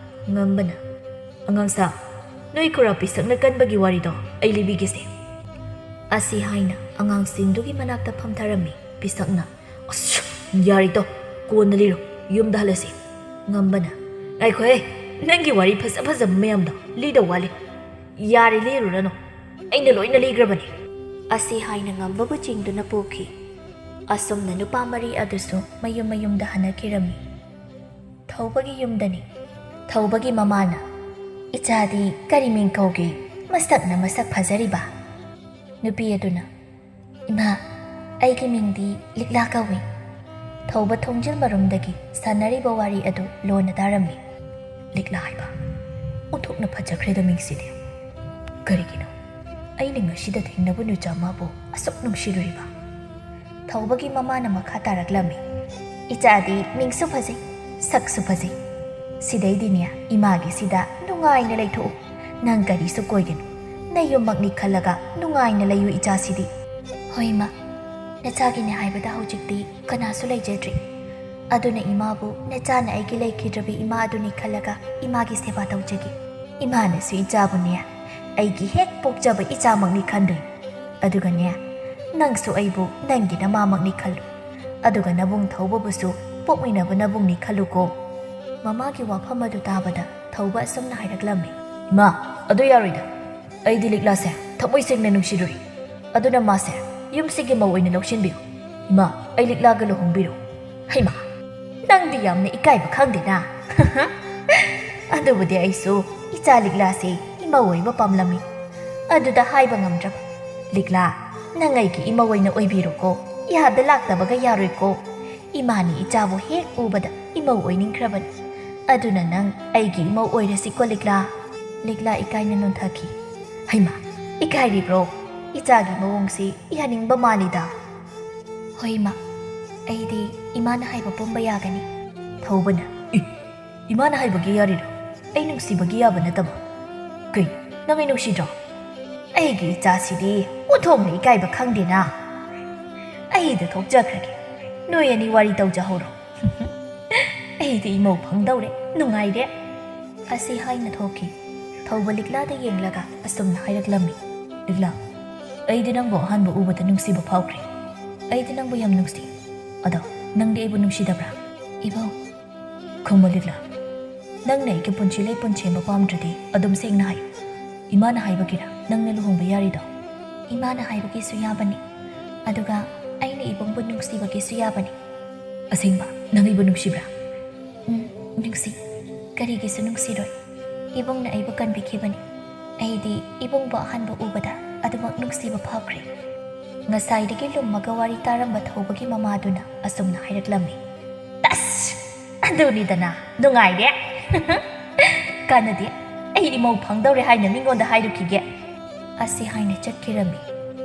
ꯉꯝꯕꯅ ꯑꯉꯥꯡꯁꯥ ꯅꯣꯏ ꯈꯨꯔꯥ ꯄꯤꯁꯛꯅ ꯀꯟꯕꯒꯤ ꯋꯥꯔꯤꯗꯣ ꯑꯩ ꯂꯤꯕꯤꯒꯦꯁꯦ ꯑꯁꯤ ꯍꯥꯏꯅ ꯑꯉꯥꯡꯁꯤꯡꯗꯨꯒꯤ ꯃꯅꯥꯛꯇ ꯐꯝꯊꯔꯝꯃꯤ ꯄꯤꯁꯛꯅ ꯑꯁ ꯌꯥꯔꯤꯗꯣ ꯀꯣꯟꯅ ꯂꯤꯔꯣ ꯌꯨꯝꯗ ꯍꯜꯂꯁꯤ ꯉꯝꯕꯅ ꯉꯥꯏꯈꯣꯍꯦ ꯅꯪꯒꯤ ꯋꯥꯔꯤ ꯐꯖꯕ ꯃꯌꯥꯝꯗꯣ ꯂꯤꯗꯧ ꯋꯥꯠꯂꯤ ꯌꯥꯔꯦ ꯂꯤꯔꯨꯔꯅꯨ ꯑꯩꯅ ꯂꯣꯏꯅ ꯂꯤꯈ꯭ꯔꯕꯅꯤ ꯑꯁꯤ ꯍꯥꯏꯅ ꯉꯝꯕꯕꯨ ꯆꯤꯡꯗꯨꯅ ꯄꯨꯈꯤ ꯑꯁꯨꯝꯅ ꯅꯨꯄꯥ ꯃꯔꯤ ꯑꯗꯨꯁꯨ ꯃꯌꯨꯝꯗ ꯍꯟꯅꯈꯤꯔꯝꯃꯤ ꯊꯧꯕꯒꯤ ꯌꯨꯝꯗꯅꯤ ꯊꯧꯕꯒꯤ ꯃꯃꯥꯅ ꯏꯆꯥꯗꯤ ꯀꯔꯤ ꯃꯤꯡ ꯀꯧꯒꯦ ꯃꯁꯛꯅ ꯃꯁꯛ ꯐꯖꯔꯤꯕ ꯅꯨꯄꯤ ꯑꯗꯨꯅ ꯏꯃꯥ ꯑꯩꯒꯤ ꯃꯤꯡꯗꯤ ꯂꯤꯛꯂꯥ ꯀꯧꯏ ꯊꯧꯕ ꯊꯣꯡꯖꯤꯜ ꯃꯔꯨꯝꯗꯒꯤ ꯁꯥꯟꯅꯔꯤꯕ ꯋꯥꯔꯤ ꯑꯗꯨ ꯂꯣꯟꯅ ꯇꯥꯔꯝꯃꯤ ꯂꯤꯛꯂꯥ ꯍꯥꯏꯕ ꯑꯣꯟꯊꯣꯛꯅ ꯐꯖꯈ꯭ꯔꯦꯗ ꯃꯤꯡꯁꯤꯗꯤ ꯀꯔꯤꯒꯤꯅꯣ ꯑꯩꯅ ꯉꯁꯤꯗ ꯊꯦꯡꯅꯕ ꯅꯨꯆꯥ ꯑꯃꯕꯨ ꯑꯁꯨꯛ ꯅꯨꯡꯁꯤꯔꯨꯔꯤꯕ ꯊꯧꯕꯒꯤ ꯃꯃꯥꯅ ꯃꯈꯥ ꯇꯥꯔꯛꯂꯝꯃꯤ ꯏꯆꯥꯗꯤ ꯃꯤꯡꯁꯨ ꯐꯖꯩ ꯁꯛꯁꯨ ꯐꯖꯩ ꯁꯤꯗꯩꯗꯤꯅꯦ ꯏꯃꯥꯒꯤꯁꯤꯗ ꯅꯨꯡꯉꯥꯏꯅ ꯂꯩꯊꯣꯛꯎ ꯅꯪ ꯀꯔꯤꯁꯨ ꯀꯣꯏꯒꯅꯨ ꯅꯌꯨꯝꯃꯛꯅꯤ ꯈꯜꯂꯒ ꯅꯨꯡꯉꯥꯏꯅ ꯂꯩꯌꯨ ꯏꯆꯥꯁꯤꯗꯤ ꯍꯣꯏ ꯏꯃꯥ ꯅꯆꯥꯒꯤꯅꯦ ꯍꯥꯏꯕꯗ ꯍꯧꯖꯤꯛꯇꯤ ꯀꯅꯥꯁꯨ ꯂꯩꯖꯗ꯭ꯔꯤ ꯑꯗꯨꯅ ꯏꯃꯥꯕꯨ ꯅꯆꯥꯅ ꯑꯩꯒꯤ ꯂꯩꯈꯤꯗ꯭ꯔꯕꯤ ꯏꯃꯥ ꯑꯗꯨꯅꯤ ꯈꯜꯂꯒ ꯏꯃꯥꯒꯤ ꯁꯦꯕꯥ ꯇꯧꯖꯒꯦ ꯏꯃꯥꯅꯁꯨ ꯏꯆꯥꯕꯨꯅꯦ ꯑꯩꯒꯤ ꯍꯦꯛ ꯄꯣꯛꯆꯕ ꯏꯆꯥꯃꯛꯅꯤ ꯈꯟꯗꯣꯏ ꯑꯗꯨꯒꯅꯦ ꯅꯪꯁꯨ ꯑꯩꯕꯨ ꯅꯪꯒꯤ ꯅꯃꯥꯃꯛꯅꯤ ꯈꯜꯂꯨ ꯑꯗꯨꯒ ꯅꯕꯨꯡ ꯊꯧꯕꯕꯨꯁꯨ ꯄꯣꯛꯃꯤꯟꯅꯕ ꯅꯕꯨꯡꯅꯤ ꯈꯜꯂꯨꯀꯣ ꯃꯃꯥꯒꯤ ꯋꯥꯐꯝ ꯑꯗꯨ ꯇꯥꯕꯗ ꯊꯧꯕ ꯑꯁꯨꯝꯅ ꯍꯥꯏꯔꯛꯂꯝꯃꯤ ꯏꯃꯥ ꯑꯗꯨ ꯌꯥꯔꯣꯏꯗ ꯑꯩꯗꯤ ꯂꯤꯛꯂꯥꯁꯦ ꯊꯃꯣꯏ ꯁꯦꯡꯅ ꯅꯨꯡꯁꯤꯔꯨꯔꯤ ꯑꯗꯨꯅ ꯃꯥꯁꯦ ꯌꯨꯝꯁꯤꯒꯤ ꯃꯧ ꯑꯣꯏꯅ ꯂꯧꯁꯤꯟꯕꯤꯌꯨ ꯏꯃꯥ ꯑꯩ ꯂꯤꯛꯂꯥꯒ ꯂꯨꯍꯣꯡꯕꯤꯔꯨ ꯍꯩꯃꯥ ꯅꯪꯗꯤ ꯌꯥꯝꯅ ꯏꯀꯥꯏꯕ ꯈꯪꯗꯦꯅ ꯑꯗꯨꯕꯨꯗꯤ ꯑꯩꯁꯨ ꯏꯆꯥ ꯂꯤꯛꯂꯥꯁꯦ ꯏꯃꯧ ꯑꯣꯏꯕ ꯄꯥꯝꯂꯝꯃꯤ ꯑꯗꯨꯗ ꯍꯥꯏꯕ ꯉꯝꯗ꯭ꯔꯕ ꯂꯤꯛꯂꯥ ꯅꯪ ꯑꯩꯒꯤ ꯏꯃꯧ ꯑꯣꯏꯅ ꯑꯣꯏꯕꯤꯔꯣꯀꯣ ꯌꯥꯗ ꯂꯥꯛꯇꯕꯒ ꯌꯥꯔꯣꯏꯀꯣ ꯏꯃꯥꯅꯤ ꯏꯆꯥꯕꯨ ꯍꯦꯛ ꯎꯕꯗ ꯏꯃꯧ ꯑꯣꯏꯅꯤꯡꯈ꯭ꯔꯕꯅꯤ ꯑꯗꯨꯅ ꯅꯪ ꯑꯩꯒꯤ ꯏꯃꯧ ꯑꯣꯏꯔꯁꯤꯀꯣ ꯂꯤꯛꯂꯥ ꯂꯤꯛꯂꯥ ꯏꯀꯥꯏꯅ ꯅꯣꯟꯊꯈꯤ ꯍꯩꯃꯥ ꯏꯀꯥꯏꯔꯤꯕ꯭ꯔꯣ ꯏꯆꯥꯒꯤ ꯃꯑꯣꯡꯁꯤ ꯌꯥꯅꯤꯡꯕ ꯃꯥꯜꯂꯤꯗ ꯍꯣꯏ ꯏꯃꯥ ꯑꯩꯗꯤ ꯏꯃꯥꯅ ꯍꯥꯏꯕ ꯄꯨꯝꯕ ꯌꯥꯒꯅꯤ ꯊꯧꯕꯅ ꯏꯃꯥꯅ ꯍꯥꯏꯕꯒꯤ ꯌꯥꯔꯤꯔꯣ ꯑꯩ ꯅꯨꯡꯁꯤꯕꯒꯤ ꯌꯥꯕ ꯅꯠꯇꯕ ꯀꯩ ꯅꯪ ꯑꯩ ꯅꯨꯡꯁꯤꯗ꯭ꯔꯣ ꯑꯩꯒꯤ ꯏꯆꯥꯁꯤꯗꯤ ꯎꯊꯣꯡꯅ ꯏꯀꯥꯏꯕ ꯈꯪꯗꯦꯅ ꯑꯩꯗ ꯊꯣꯛꯆꯈ꯭ꯔꯒꯦ ꯅꯣꯏ ꯑꯅꯤ ꯋꯥꯔꯤ ꯇꯧꯖꯍꯧꯔꯣ ꯑꯩꯗꯤ ꯏꯃꯧ ꯐꯪꯗꯧꯔꯦ ꯅꯨꯡꯉꯥꯏꯔꯦ ꯑꯁꯤ ꯍꯥꯏꯅ ꯊꯣꯛꯈꯤ ꯊꯧꯕ ꯂꯤꯛꯂꯥꯗ ꯌꯦꯡꯂꯒ ꯑꯁꯨꯝꯅ ꯍꯥꯏꯔꯛꯂꯝꯃꯤ ꯂꯤꯛꯂꯥ ꯑꯩꯗꯤ ꯅꯪꯕꯨ ꯑꯍꯥꯟꯕ ꯎꯕꯗ ꯅꯨꯡꯁꯤꯕ ꯐꯥꯎꯈ꯭ꯔꯦ ꯑꯩꯗꯤ ꯅꯪꯕꯨ ꯌꯥꯝ ꯅꯨꯡꯁꯤ ꯑꯗꯣ ꯅꯪꯗꯤ ꯑꯩꯕꯨ ꯅꯨꯡꯁꯤꯗꯕ꯭ꯔꯥ ꯏꯕꯧ ꯈꯨꯝꯃꯨ ꯂꯤꯛꯂꯥ ꯅꯪꯅ ꯑꯩꯒꯤ ꯄꯨꯟꯁꯤ ꯂꯩꯄꯨꯟ ꯁꯦꯝꯕ ꯄꯥꯝꯗ꯭ꯔꯗꯤ ꯑꯗꯨꯝ ꯁꯦꯡꯅ ꯍꯥꯏꯌꯨ ꯏꯃꯥꯅ ꯍꯥꯏꯕꯒꯤꯔ ꯅꯪꯅ ꯂꯨꯍꯣꯡꯕ ꯌꯥꯔꯤꯗꯣ ꯏꯃꯥꯅ ꯍꯥꯏꯕꯒꯤꯁꯨ ꯌꯥꯕꯅꯤ ꯑꯗꯨꯒ ꯑꯩꯅ ꯏꯕꯨꯡꯕꯨ ꯅꯨꯡꯁꯤꯕꯒꯤꯁꯨ ꯌꯥꯕꯅꯤ ꯑꯁꯦꯡꯕ ꯅꯪ ꯑꯩꯕꯨ ꯅꯨꯡꯁꯤꯕ꯭ꯔꯥ ꯅꯨꯡꯁꯤ ꯀꯔꯤꯒꯤꯁꯨ ꯅꯨꯡꯁꯤꯔꯣꯏ ꯏꯕꯨꯡꯅ ꯑꯩꯕꯨ ꯀꯟꯕꯤꯈꯤꯕꯅꯤ ꯑꯩꯗꯤ ꯏꯕꯨꯡꯕꯨ ꯑꯍꯥꯟꯕ ꯎꯕꯗ ꯑꯗꯨꯃꯛ ꯅꯨꯡꯁꯤꯕ ꯐꯥꯎꯈ꯭ꯔꯦ ꯉꯁꯥꯏꯗꯒꯤ ꯂꯨꯝꯃꯒ ꯋꯥꯔꯤ ꯇꯥꯔꯝꯕ ꯊꯧꯕꯒꯤ ꯃꯃꯥꯗꯨꯅ ꯑꯁꯨꯝꯅ ꯍꯥꯏꯔꯛꯂꯝꯃꯤ ꯑꯁ ꯑꯗꯨꯅꯤꯗꯅ ꯅꯨꯡꯉꯥꯏꯔꯦ ꯀꯥꯟꯅꯗꯦ ꯑꯩ ꯏꯃꯧ ꯐꯪꯗꯧꯔꯦ ꯍꯥꯏꯅ ꯃꯤꯉꯣꯟꯗ ꯍꯥꯏꯔꯨꯈꯤꯒꯦ ꯑꯁꯤ ꯍꯥꯏꯅ ꯆꯠꯈꯤꯔꯝꯃꯤ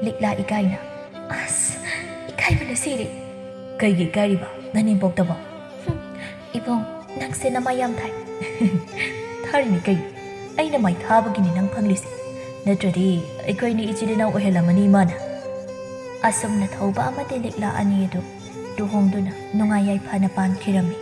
ꯂꯤꯛꯂꯥ ꯏꯀꯥꯏꯅ ꯑꯁ ꯏꯀꯥꯏꯕꯅ ꯁꯤꯔꯦ ꯀꯩꯒꯤ ꯏꯀꯥꯏꯔꯤꯕ ꯅꯅꯦꯝꯄꯣꯛꯇꯕꯣ ꯏꯕꯨꯡ ꯅꯪꯁꯦ ꯅꯃꯥ ꯌꯥꯝ ꯊꯥꯏ ꯊꯥꯔꯤꯅꯤ ꯀꯩꯅꯣ ꯑꯩꯅ ꯃꯥꯏ ꯊꯥꯕꯒꯤꯅꯤ ꯅꯪ ꯐꯪꯂꯤꯁꯦ ꯅꯠꯇ꯭ꯔꯗꯤ ꯑꯩꯈꯣꯏꯅꯤ ꯏꯆꯤꯜ ꯏꯅꯥꯎ ꯑꯣꯏꯍꯜꯂꯝꯃꯅꯤ ꯏꯃꯥꯅ ꯑꯁꯨꯝꯅ ꯊꯧꯕ ꯑꯃꯗꯤ ꯂꯤꯛꯂꯥ ꯑꯅꯤ ꯑꯗꯨ ꯂꯨꯍꯣꯡꯗꯨꯅ ꯅꯨꯡꯉꯥꯏ ꯌꯥꯏꯐꯅ ꯄꯥꯟꯈꯤꯔꯝꯃꯤ